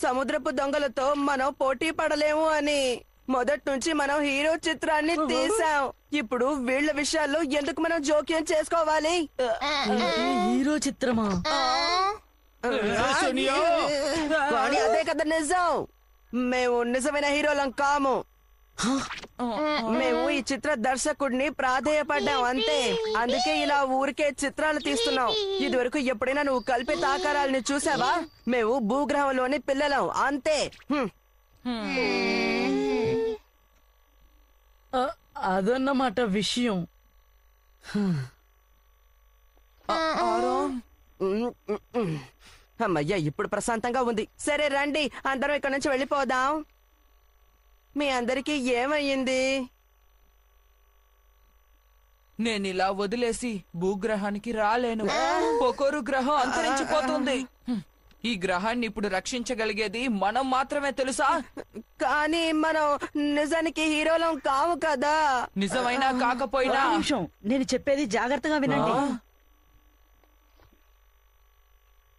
సముద్రపు దొంగలతో మనం పోటీ పడలేము అని. మొదటి నుంచి మనం హీరో చిత్రాన్ని తీసాం. ఇప్పుడు వీళ్ళ విషయాల్లో ఎందుకు మనం జోక్యం చేసుకోవాలి? హీరో చిత్రమా? కానీ అదే కదా నిజం. మేము నిజమైన హీరోలం కాము. మేము ఈ చిత్ర దర్శకుడిని ప్రాధేయపడ్డాం అంతే. అందుకే ఇలా ఊరికే చిత్రాలు తీస్తున్నాం. ఇదివరకు ఎప్పుడైనా నువ్వు కల్పిత ఆకారాలని చూసావా? మేము భూగ్రహంలోని పిల్లలం అంతే. అదన్నమాట విషయం. అమ్మయ్యా, ఇప్పుడు ప్రశాంతంగా ఉంది. సరే రండి, అందరం ఇక్కడ నుంచి వెళ్ళిపోదాం. మీ అందరికీ ఏమయ్యింది? నేను ఇలా వదిలేసి భూగ్రహానికి రాలేను. పొకోరు గ్రహం అంతరించిపోతుంది. ఈ గ్రహాన్ని ఇప్పుడు రక్షించగలిగేది మనం మాత్రమే, తెలుసా? కానీ మనం నిజానికి హీరోలం కాము కదా. నిజమైనా కాకపోయినా నిమిషం, నేను చెప్పేది జాగ్రత్తగా వినండి.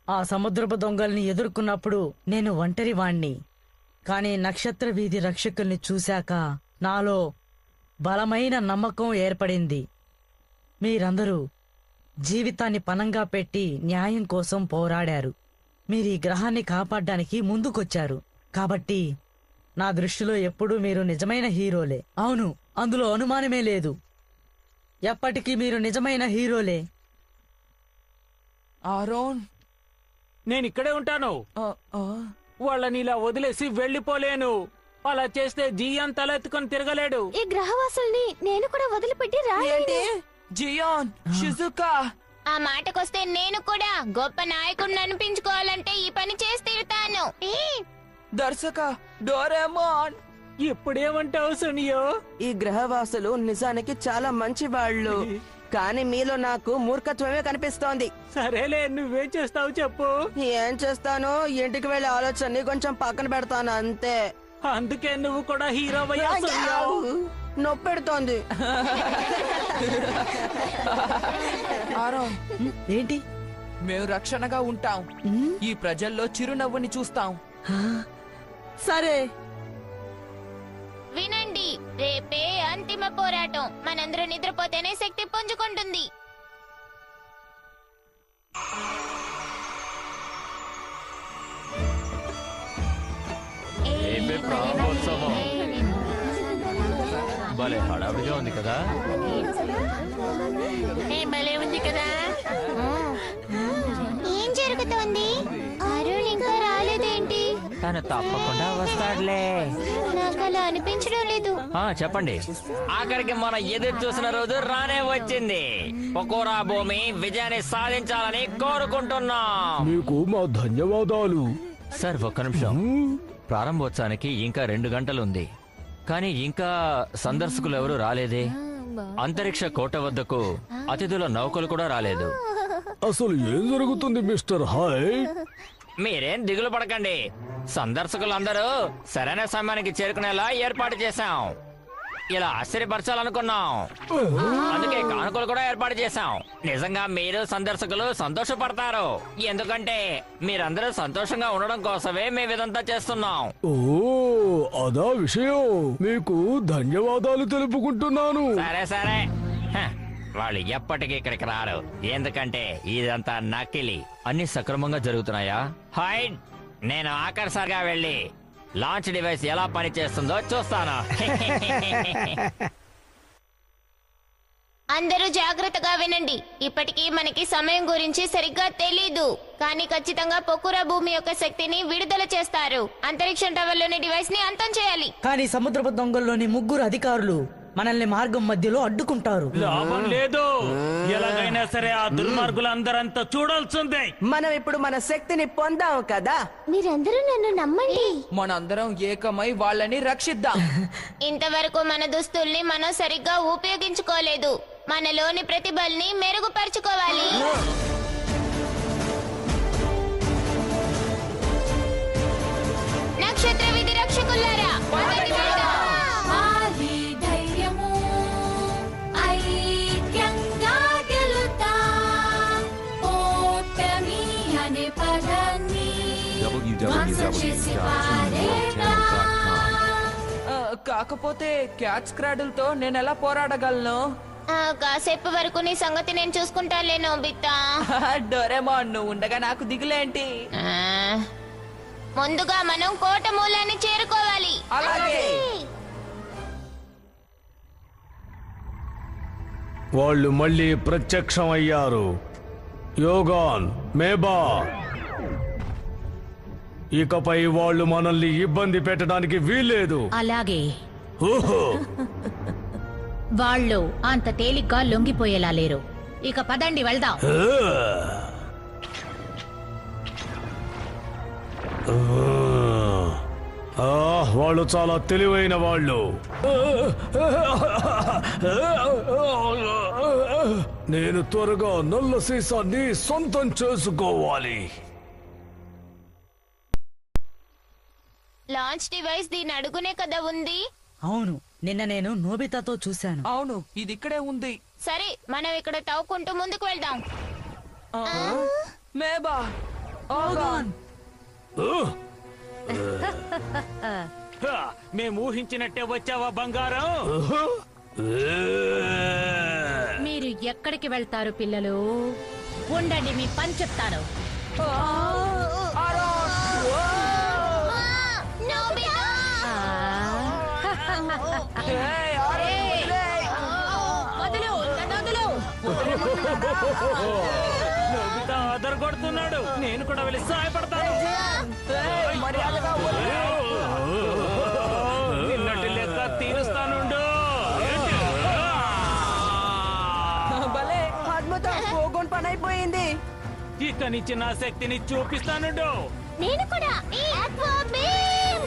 ఆ సముద్రపు దొంగల్ని ఎదుర్కొన్నప్పుడు నేను ఒంటరి వాణ్ణి. కానీ నక్షత్ర వీధి రక్షకుల్ని చూశాక నాలో బలమైన నమ్మకం ఏర్పడింది. మీరందరూ జీవితాన్ని పణంగా పెట్టి న్యాయం కోసం పోరాడారు. మీరు ఈ గ్రహాన్ని కాపాడడానికి ముందుకొచ్చారు. కాబట్టి నా దృష్టిలో ఎప్పుడూ మీరు నిజమైన హీరోలే. అవును, అందులో అనుమానమే లేదు. ఎప్పటికీ మీరు నిజమైన హీరోలే. ఆరోన్, నేను ఇక్కడే ఉంటాను. ఆ, ఆ. వాళ్ళని ఇలా వదిలేసి వెళ్ళిపోలేను. అలా చేస్తే జియాన్ తలెత్తుకొని తిరగలేడు. ఈ గ్రహవాసుల్ని నేను కూడా వదిలిపెట్టి ఏంటి జియాన్, షిజుకా? ఆ మాటకొస్తే నేను కూడా గొప్ప నాయకుడిని అనిపించుకోవాలంటే ఈ పని చేసి తీరుతాను. దర్శక డోరేమోన్, ఇప్పుడేమంటావు సునియో? ఈ గ్రహవాసులు నిజానికి చాలా మంచి వాళ్ళు, కానీ మీలో నాకు మూర్ఖత్వమే కనిపిస్తోంది. సరేలే, నువ్వేం చేస్తావు చెప్పు. ఏం చేస్తాను, ఇంటికి వెళ్ళే ఆలోచనని కొంచెం పక్కన పెడతాను అంతే. అందుకే నువ్వు కూడా హీరో అయ్యావు సునియో. నొప్పెడుతోంది. ఆరోన్, ఏంటి? మేము రక్షణగా ఉంటాం. ఈ ప్రజల్లో చిరునవ్వుని చూస్తాం. సరే, వినండి, రేపే అంతిమ పోరాటం. మనందరూ నిద్రపోతేనే శక్తి పుంజుకుంటుంది. ఏమే ప్రారంభోత్సవం భలే హడావిడిగా ఉంది కదా. భలే ఉంది కదా. ఏం జరుగుతోంది? అరుణ్ ఇంకా రాలేదేంటి? తను తప్పకుండా వస్తాడులే. నాకు అలా అనిపించడం లేదు. చెప్పండి. ఆఖరికి మనం ఎదురు చూసిన రోజు రానే వచ్చింది. పకోరా భూమి విజయాన్ని సాధించాలని కోరుకుంటున్నాం. మీకు మా ధన్యవాదాలు. సార్, ఒక్క నిమిషం. ప్రారంభోత్సవానికి ఇంకా 2 గంటలుంది, కానీ ఇంకా సందర్శకులు ఎవరు రాలేదే. అంతరిక్ష కోట వద్దకు అతిథుల నౌకలు కూడా రాలేదు. అసలు ఏం జరుగుతుంది మిస్టర్ హాయ్? మీరేం దిగులు పడకండి. సందర్శకులందరూ సరైన సమయానికి చేరుకునేలా ఏర్పాటు చేశాం. ఇలా ఆశ్చర్యపరచాలనుకున్నాం, అందుకే కానుకలు కూడా ఏర్పాటు చేశాం. నిజంగా మీరు సందర్శకులు సంతోషపడతారు, ఎందుకంటే మీరందరూ సంతోషంగా ఉండడం కోసమే మేము ఇదంతా చేస్తున్నాం. ఓ, అదా విషయం. మీకు ధన్యవాదాలు తెలుపుకుంటున్నాను. సరే సరే, వాళ్ళు ఎప్పటికీ ఇక్కడికి రారు, ఎందుకంటే ఇదంతా నకిలీ. అన్ని సక్రమంగా జరుగుతున్నాయా? హైడ్, నేను ఆఖరిసారిగా వెళ్ళి లాంచ్ డివైస్ ఎలా పనిచేస్తుందో చూస్తాను. అందరూ జాగ్రత్తగా వినండి. ఇప్పటికీ మనకి సమయం గురించి సరిగ్గా తెలీదు, కానీ ఖచ్చితంగా పొకురా భూమి యొక్క శక్తిని విడుదల చేస్తారు. అంతరిక్ష టవర్లోని డివైస్ ని అంతం చేయాలి. కానీ సముద్రపు దొంగల్లోని 3 అధికారులు మనల్ని మార్గం మధ్యలో అడ్డుకుంటారు. లాభం లేదు. ఎలాగైనా సరే ఆ దుర్మార్గులందరంతా చూడాల్సిందే. మనం ఇప్పుడు మన శక్తిని పొందాం కదా. మీరందరూ నన్ను నమ్మండి. మనందరం ఏకమై వాళ్ళని రక్షిద్దాం. ఇంతవరకు మన దుస్తుల్ని మనం సరిగ్గా ఉపయోగించుకోలేదు. మనలోని ప్రతిభల్ని మెరుగుపరుచుకోవాలి. నక్షత్ర విధి రక్షకులారా, మొదటి వెళ్దాం. కాకపోతే క్యాచ్ క్రాడుల్ తో నేను ఎలా పోరాడగలను? కాసేపు వరకు నీ సంగతి నేను చూసుకుంటాలే నోబితా. డోరేమోన్, నువ్వు ఉండగా నాకు దిగులేంటి? ముందుగా మనం కోట మూలాన్ని చేరుకోవాలి. అలాగే. వాళ్ళు మళ్ళీ ప్రత్యక్షమయ్యారు. యోగాన్, మేబా, ఇకపై వాళ్ళు మనల్ని ఇబ్బంది పెట్టడానికి వీల్లేదు. అలాగే. ఓహో, వాళ్ళు అంత తేలిగ్గా లొంగిపోయేలా లేరు. ఇక పదండి వెళ్దాం. వాళ్ళు చాలా తెలివైన వాళ్ళు. నేను త్వరగా నల్ల సీసాన్ని సొంతం చేసుకోవాలి. లాంచ్ డివైస్ దీని అడుగునే కదా ఉంది. అవును, నిన్న నేను నోబితాతో చూశాను. అవును, ఇది ఇక్కడే ఉంది. సరే, మనం ఇక్కడ తవ్వుకుంటూ ముందుకు వెళ్దాం. మేబా, ఆగాన్. మేము ఊహించినట్టే వచ్చావా బంగారం? మీరు ఎక్కడికి వెళ్తారు పిల్లలు? ఉండండి, మీ పని చెప్తాను. వదులు, నన్ను వదులు. నోబితా అదరగొడుతున్నాడు. నేను కూడా వెళ్ళి సహాయపడతాను. నిన్నటి లెక్క తీరుస్తానుండు. భలే అద్భుతం, పోగొన్ పని అయిపోయింది. ఇక నుంచి నా శక్తిని చూపిస్తానుండు. నేను కూడా ఆక్వా బీమ్.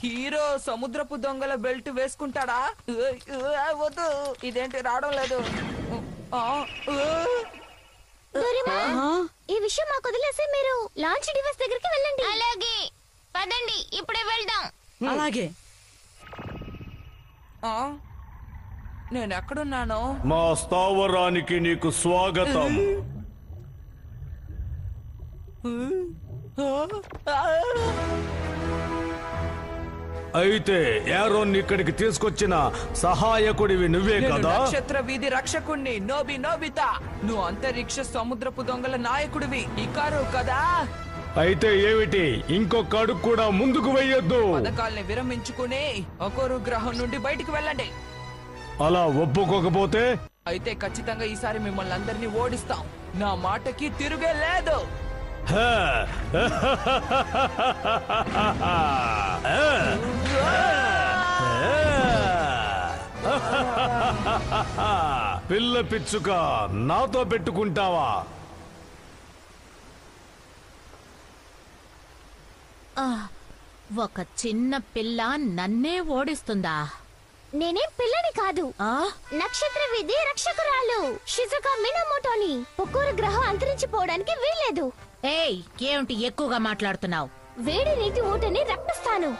హీరో సముద్రపు దొంగల బెల్ట్ వేసుకుంటాడా? వద్దు, ఇదేంటి రావడం లేదు. ఈ విషయం మాకు వదిలేసి మీరు లాంచ్ డివైస్ దగ్గరికి వెళ్ళండి. అలాగే, పదండి, ఇప్పుడే వెళ్దాం. అలాగే. నేను ఎక్కడున్నాను? మా స్థావరానికి నీకు స్వాగతం. అయితే యారోన్ ఇక్కడికి తీసుకొచ్చిన సహాయకుడివి నువ్వే నేను కదా? నక్షత్ర వీధి రక్షకుణ్ణి నోబితా. నువ్వు అంతరిక్ష సముద్రపు దొంగల నాయకుడివి, ఇకారు కదా? అయితే ఏమిటి, ఇంకొక అడుగు కూడా ముందుకు వెయ్యొద్దు. పథకాల్ని విరమించుకుని ఒకరు గ్రహం నుండి బయటికి వెళ్ళండి. అలా ఒప్పుకోకపోతే? అయితే ఖచ్చితంగా ఈసారి మిమ్మల్ని అందరినీ ఓడిస్తాం. నా మాటకి తిరుగే లేదు. పిల్ల పిచ్చుక, నాతో పెట్టుకుంటావా? ఒక చిన్న పిల్ల నన్నే ఓడిస్తుందా? నేనేం పిల్లని కాదు, నక్షత్ర వీధి రక్షకురాలు షిజుకా మినమోటోని. పొక్కూరు గ్రహం అంతరించిపోవడానికి వీల్లేదు. ఏయ్, ఏమిటి ఎక్కువగా మాట్లాడుతున్నావు? వేడి నీటి ఊటని రప్పిస్తాను.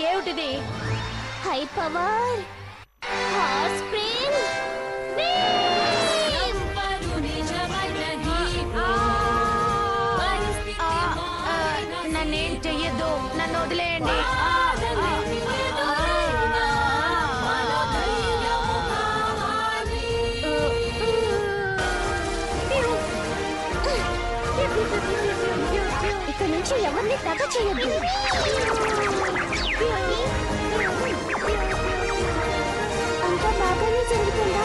ఏమిటిది? హై పవర్ హాట్ స్ప్రింగ్ నన్నేం చెయ్యొద్దు, నన్ను వదిలేయండి. ఇక్కడ నుంచి ఎవరిని తగ చేయొద్దు. అంతా బాగానే జరుగుతుందా?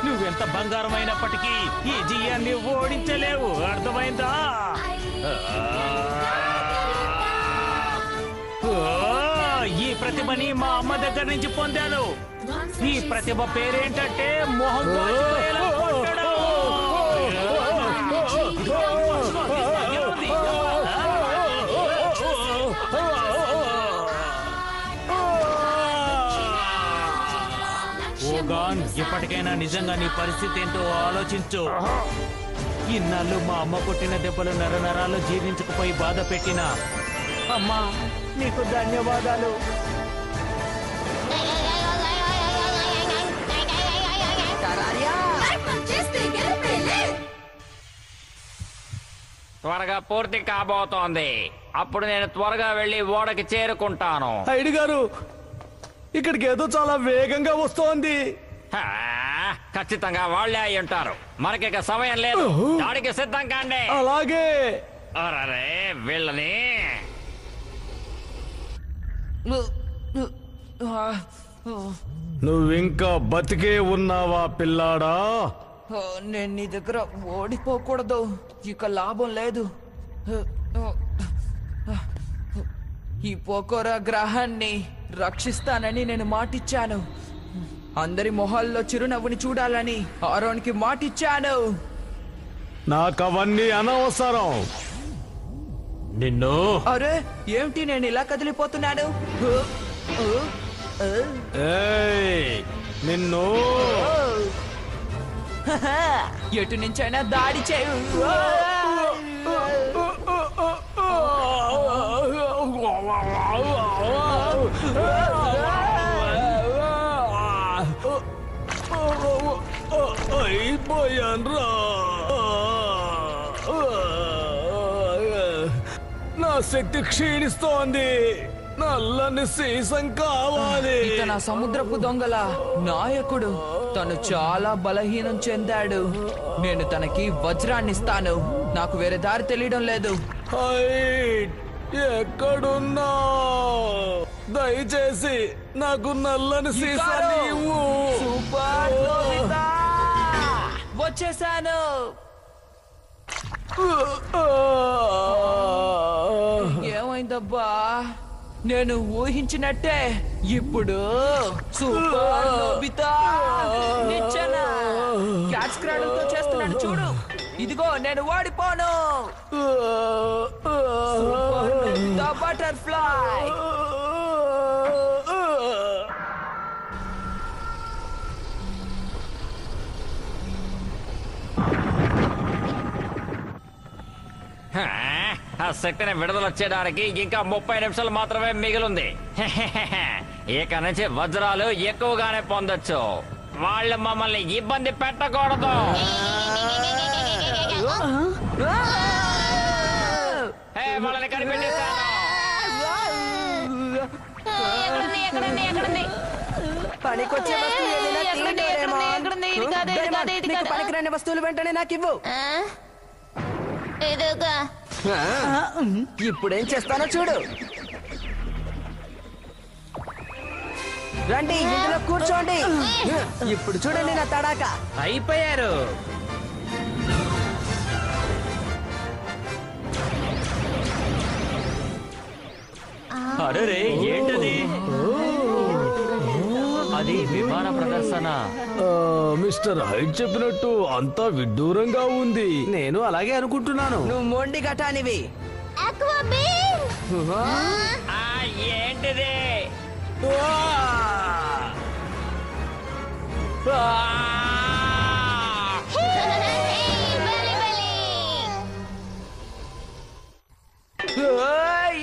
నువ్వెంత బంగారమైనప్పటికీ ఈ జియాన్ని ఓడించలేవు, అర్థమైందా? ఈ ప్రతిభని మా అమ్మ దగ్గర నుంచి పొందాను. ఈ ప్రతిభ పేరేంటంటే మొహం వాచిపోయేలా కొట్టడం. ఓగాన్, ఇప్పటికైనా నిజంగా నీ పరిస్థితి ఏంటో ఆలోచించు. ఇన్నాళ్ళు మా అమ్మ కొట్టిన దెబ్బలు నరనరాలు జీర్ణించుకుపోయి బాధ పెట్టినా, అమ్మా నీకు ధన్యవాదాలు. త్వరగా పూర్తి కాబోతోంది. అప్పుడు నేను త్వరగా వెళ్లి ఓడకి చేరుకుంటాను. ఐడి గారు, ఇక్కడికి ఏదో చాలా వేగంగా వస్తోంది. ఖచ్చితంగా వాళ్లే అయి ఉంటారు. మనకిక సమయం లేదు, దాడికి సిద్ధం కాండి. అలాగే. అరే వీళ్ళని నువ్వింకా బతికే ఉన్నావా పిల్లాడా? నేను నీ దగ్గర ఓడిపోకూడదు, ఇక లాభం లేదు. ఈ పోకోరా గ్రహాన్ని రక్షిస్తానని నేను మాటిచ్చాను. అందరి మొహాల్లో చిరునవ్వుని చూడాలని ఆరోన్కి మాటిచ్చాను. నాకవన్నీ అనవసరం. నిన్ను అరే ఏమిటి నేను ఇలా కదిలిపోతున్నాను? నిన్ను ఎటు నుంచైనా దాడి చేయు. అయిపోయాన్రా. నా శక్తి క్షీణిస్తోంది. నల్లని సీసం కావాలి. ఇతను ఆ సముద్రపు దొంగల నాయకుడు. తను చాలా బలహీనం చెందాడు. నేను తనకి వజ్రాన్ని ఇస్తాను. నాకు వేరే దారి తెలియడం లేదు. ఎక్కడున్నా దయచేసి నాకు నల్లని సీసాన్ని ఇవ్వు. Super Nobita! వచ్చేసాను. ఏమైందబ్బా? నేను ఊహించినట్టే ఇప్పుడు సూపర్ నోబితా నిచ్చెన క్యాచ్ క్రాడల్తో చేస్తున్నాడు చూడు. ఇదిగో నేను ఓడిపోను. Super Nobita butterfly. ఆ శక్తిని విడుదల చేయడానికి ఇంకా 30 నిమిషాలు మాత్రమే మిగిలింది. ఇక నుంచి వజ్రాలు ఎక్కువగానే పొందొచ్చు. వాళ్ళు మమ్మల్ని ఇబ్బంది పెట్టకూడదు. వాళ్ళని కనిపెట్టేశాను. పనికొచ్చే వస్తువు ఏదైనా పనికిరాని వస్తువులు వెంటనే నాకు ఇవ్వు. ఇప్పుడేం చేస్తానో చూడు. రండి, ఇందులో కూర్చోండి. ఇప్పుడు చూడండి నా తడాక. అయిపోయారు. అరే ఏంటది? అది విమాన ప్రదర్శన. మిస్టర్ హైట్ చెప్పినట్టు అంతా విడ్డూరంగా ఉంది. నేను అలాగే అనుకుంటున్నాను. నువ్వు మొండి ఘటానివి. ఏంటిది?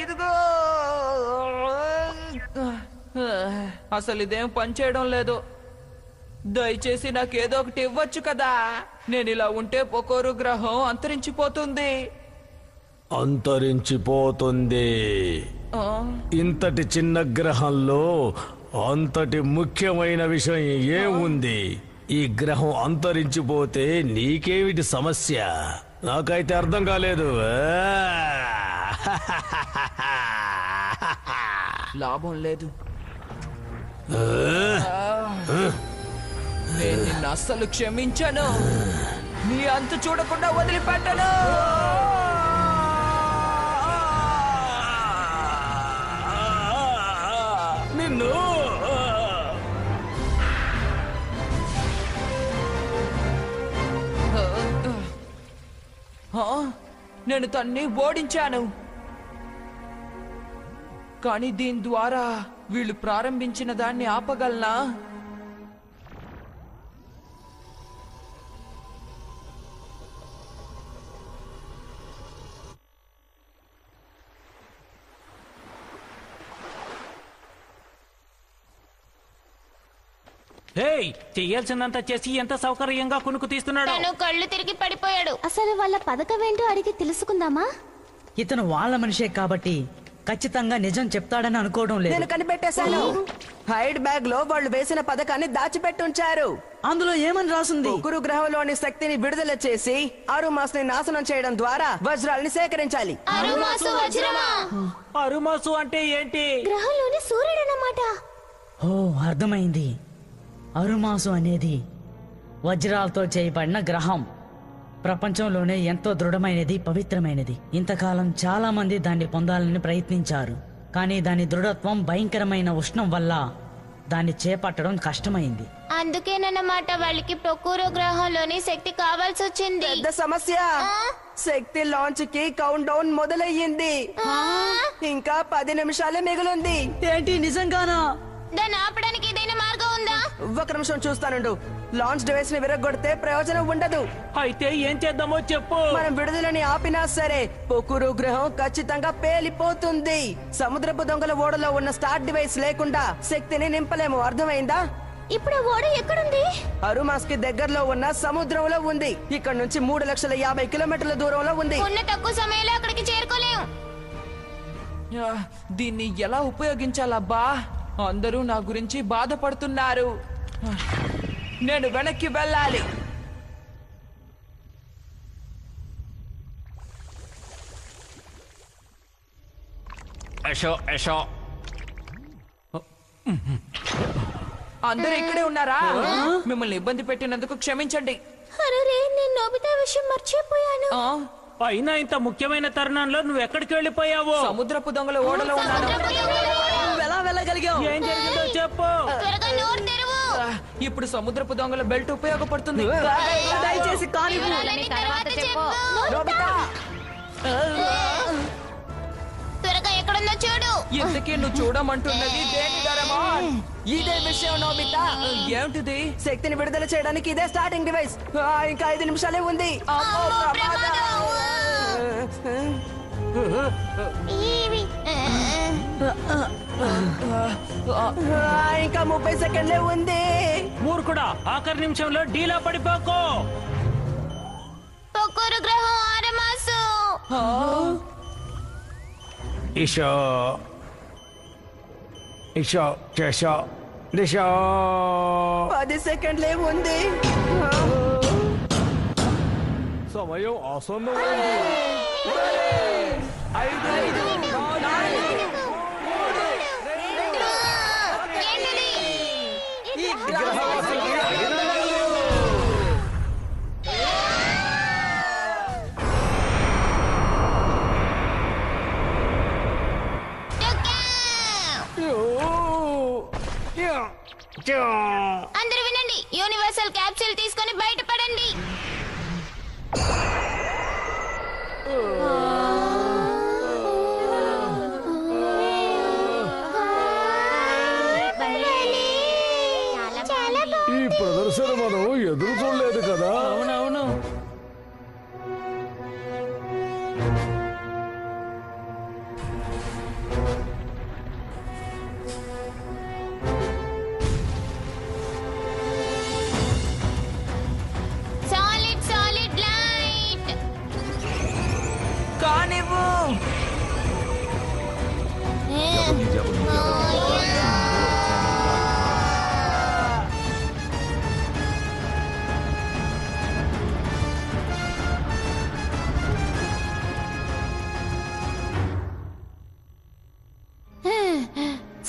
ఇదిగో అసలు ఇదేం పనిచేయడం లేదు. దయచేసి నాకేదో ఒకటి ఇవ్వచ్చు కదా. నేను ఇలా ఉంటే పొకోరు గ్రహం అంతరించిపోతుంది. అంతరించిపోతుంది. ఇంతటి చిన్న గ్రహంలో అంతటి ముఖ్యమైన విషయం ఏముంది? ఈ గ్రహం అంతరించిపోతే నీకేమిటి సమస్య? నాకైతే అర్థం కాలేదు. లాభం లేదు. నేను నిన్ను అస్సలు క్షమించను. నీ అంతు చూడకుండా వదిలిపెట్టను. నిన్ను నేను తన్ని ఓడించాను. కానీ దీని ద్వారా వీళ్ళు ప్రారంభించిన దాన్ని ఆపగలనా? చెయ్యాల్సిందంతా చేసి ఎంత సౌకర్యంగా కునుకు తీస్తున్నాడు. తను కళ్ళు తిరిగి పడిపోయాడు. అసలు వాళ్ళ పథకం ఏంటో అడిగి తెలుసుకుందామా? ఇతను వాళ్ళ మనిషే కాబట్టి ఖచ్చితంగా నిజం చెప్తాడని అనుకోవడం లేదు. నేను కనిపెట్టేశాను. హైడ్ బ్యాగ్ లో వాళ్ళు వేసిన పథకాన్ని దాచిపెట్టుంచారు. అందులో ఏమని రాసింది? గురు గ్రహంలోని శక్తిని విడుదల చేసి అరుమాస్ ని నాశనం చేయడం ద్వారా వజ్రాలని సేకరించాలి. అరుమాసు అంటే ఏంటి? గ్రహంలోని సూర్యుడు అన్నమాట. ఓ, అర్థమైంది. అరుమాసు అనేది వజ్రాలతో చేయబడిన గ్రహం. ప్రపంచంలోనే ఎంతో దృఢమైనది, పవిత్రమైనది. ఇంతకాలం చాలా మంది దాన్ని పొందాలని ప్రయత్నించారు. కానీ దాని దృఢత్వం భయంకరమైన ఉష్ణం వల్ల దాన్ని చేపట్టడం కష్టమైంది. అందుకేనన్నమాట వాళ్ళకి పొకూరో గ్రహంలోని శక్తి కావాల్సి వచ్చింది. పెద్ద సమస్య. శక్తి లాంచ్ కి కౌంట్ డౌన్ మొదలయ్యింది. ఇంకా 10 నిమిషాలే మిగిలింది. ఏంటి, నిజంగానా? దాన్ని ఆపడానికి ఏదైనా మార్గం ఉందా? ఒక్క నిమిషం చూస్తానుండు. లాంచ్ డివైస్ ని విరగొడితే ప్రయోజనం ఉండదు. అయితే ఏం చేద్దామో చెప్పు. మనం విడుదలని ఆపినా సరే పొకురు గ్రహం ఖచ్చితంగా పేలిపోతుంది. సముద్రపు దొంగల ఓడలో ఉన్న స్టార్ట్ డివైస్ లేకుండా శక్తిని నింపలేము. అర్థమైందా? ఇప్పుడు ఓడ ఎక్కడుంది? అరుమాస్ కి దగ్గరలో ఉన్న సముద్రంలో ఉంది. ఇక్కడ నుంచి 3,50,000 కిలోమీటర్ల దూరంలో ఉంది. ఉన్న తక్కువ సమయంలో అక్కడికి చేరుకోలేం. దీన్ని ఎలా ఉపయోగించాలబ్బా? అందరూ నా గురించి బాధపడుతున్నారు. నేను వెనక్కి వెళ్ళాలి. యశో యశో అందరూ ఇక్కడే ఉన్నారా? మిమ్మల్ని ఇబ్బంది పెట్టినందుకు క్షమించండి. అరే నేను నోబితా విషయం మర్చిపోయాను. అయినా ఇంత ముఖ్యమైన తరుణంలో నువ్వు ఎక్కడికి వెళ్ళిపోయావు? సముద్రపు దొంగల ఓడలో ఉన్నాను. ఎలా వెళ్ళగలిగావు? ఏం జరిగిందో చెప్పు. త్వరగా నోరు తెరువు. ఇప్పుడు సముద్రపు దొంగల బెల్ట్ ఉపయోగపడుతుంది. దయచేసి కాని వివరాలన్నీ తర్వాత చెప్పు. నోబితా, త్వరగా ఎక్కడుందో చూడు. ఇంతకీ నువ్వు చూడమంటున్నది దేని ధరమా? ఇదే విషయం నోబితా. ఏమిటిది? శక్తిని విడుదల చేయడానికి ఇదే స్టార్టింగ్ డివైస్. ఇంకా 5 నిమిషాలే ఉంది. అమ్మో, ప్రమాదం. ఇంకా 30 సెకండ్లే ఉంది. మూర్ఖుడా, ఆఖరి నిమిషంలో డీలా పడిపోకు. పొక్కురు గ్రహం ఆరమాసు. ఇషా ఇషా చేషా దిశా 10 సెకండ్లే ఉంది. సమయం ఆసన్నమైంది. 5, 4, 3, ఏంటిది? ఈ గ్రహవాసులు అందరూ వినండి. యూనివర్సల్ క్యాప్సూల్ తీసుకొని బయటపడండి. ఈ ప్రదర్శన మనం ఎదురు చూడలేదు కదా. అవునవును. Solid light. కానివ్వు.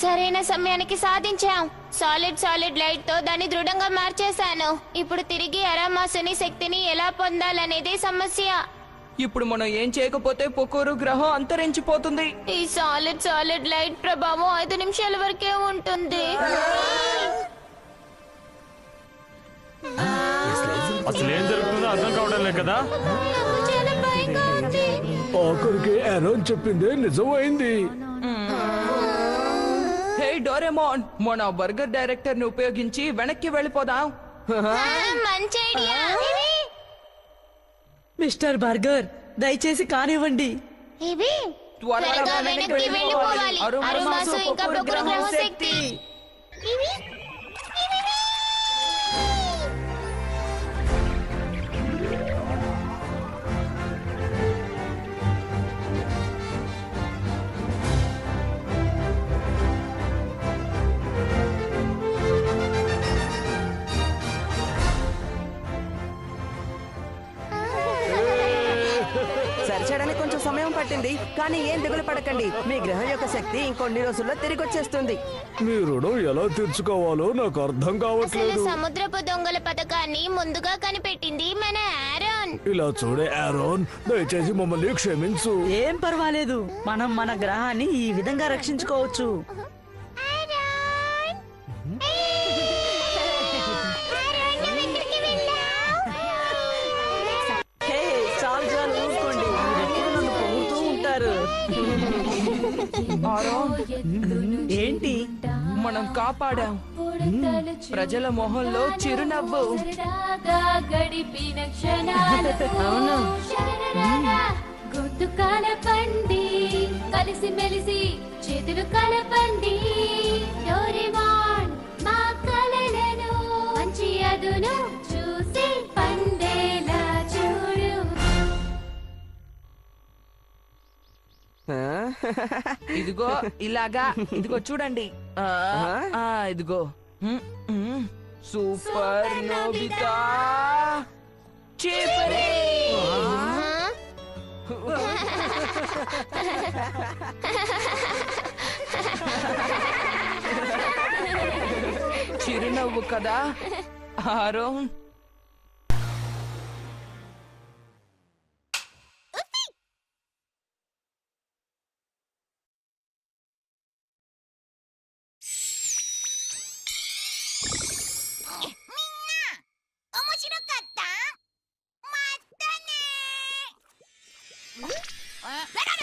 సరైన సమయానికి సాధించాం. సాలిడ్ లైట్ తో దాన్ని దృఢంగా మార్చేశాను. ఇప్పుడు తిరిగి అరామాసుని శక్తిని ఎలా పొందాలనేదే సమస్య. ఇప్పుడు మనం ఏం చేయకపోతే పొకోరు గ్రహం అంతరించిపోతుంది. ఈ సాలిడ్ లైట్ ప్రభావం 5 నిమిషాల వరకే ఉంటుంది. అసలు ఏం జరుగుతుందో అర్థం కావడం లేదు కదా. నాకు చాలా భయంగా ఉంది. ఆఖరికి ఎరోన్ చెప్పిందే నిజమైంది. హే డోరేమోన్, మన బర్గర్ డైరెక్టర్ ని ఉపయోగించి వెనక్కి వెళ్ళిపోదాం. మంచి ఐడియా. మిస్టర్ బర్గర్, దయచేసి కానివ్వండి. త్వరగా వెనక్కి వెళ్ళిపోవాలి. అరుమాసు ఇంకా పొక్కురు గ్రహం శక్తి. సరిచేయడానికి కొంచెం సమయం పట్టింది, కానీ ఏం దిగులు పడకండి. మీ గ్రహం యొక్క శక్తి ఇంకొన్ని రోజుల్లో తిరిగి వచ్చేస్తుంది. మీ రుణం ఎలా తీర్చుకోవాలో నాకు అర్థం అసలు కావట్లేదు. సముద్రపు దొంగల పథకాన్ని ముందుగా కనిపెట్టింది మన ఆరోన్. ఇలా చూడే ఆరోన్, దయచేసి మమ్మల్ని క్షమించు. ఏం పర్వాలేదు, మనం మన గ్రహాన్ని ఈ విధంగా రక్షించుకోవచ్చు. హే, చాలు చాలు ఊరుకోండి. మీరెప్పుడు నన్ను పొగుడుతూ ఉంటారు. ఏంటి? మనం కాపాడాం ప్రజల మొహంలో చిరునవ్వు. గడిపిన క్షణాలు గొంతు కలపండి, కలిసి మెలిసి చేతులు కలపండి. డోరేమాన్ మా కలలను మంచి అదును చూసి పండేలా చూడు. ఇదిగో ఇలాగా, ఇదిగో చూడండి. ఇదిగో సూపర్ నోబితా చీపరే. చిరునవ్వు కదా ఆరోన్.またね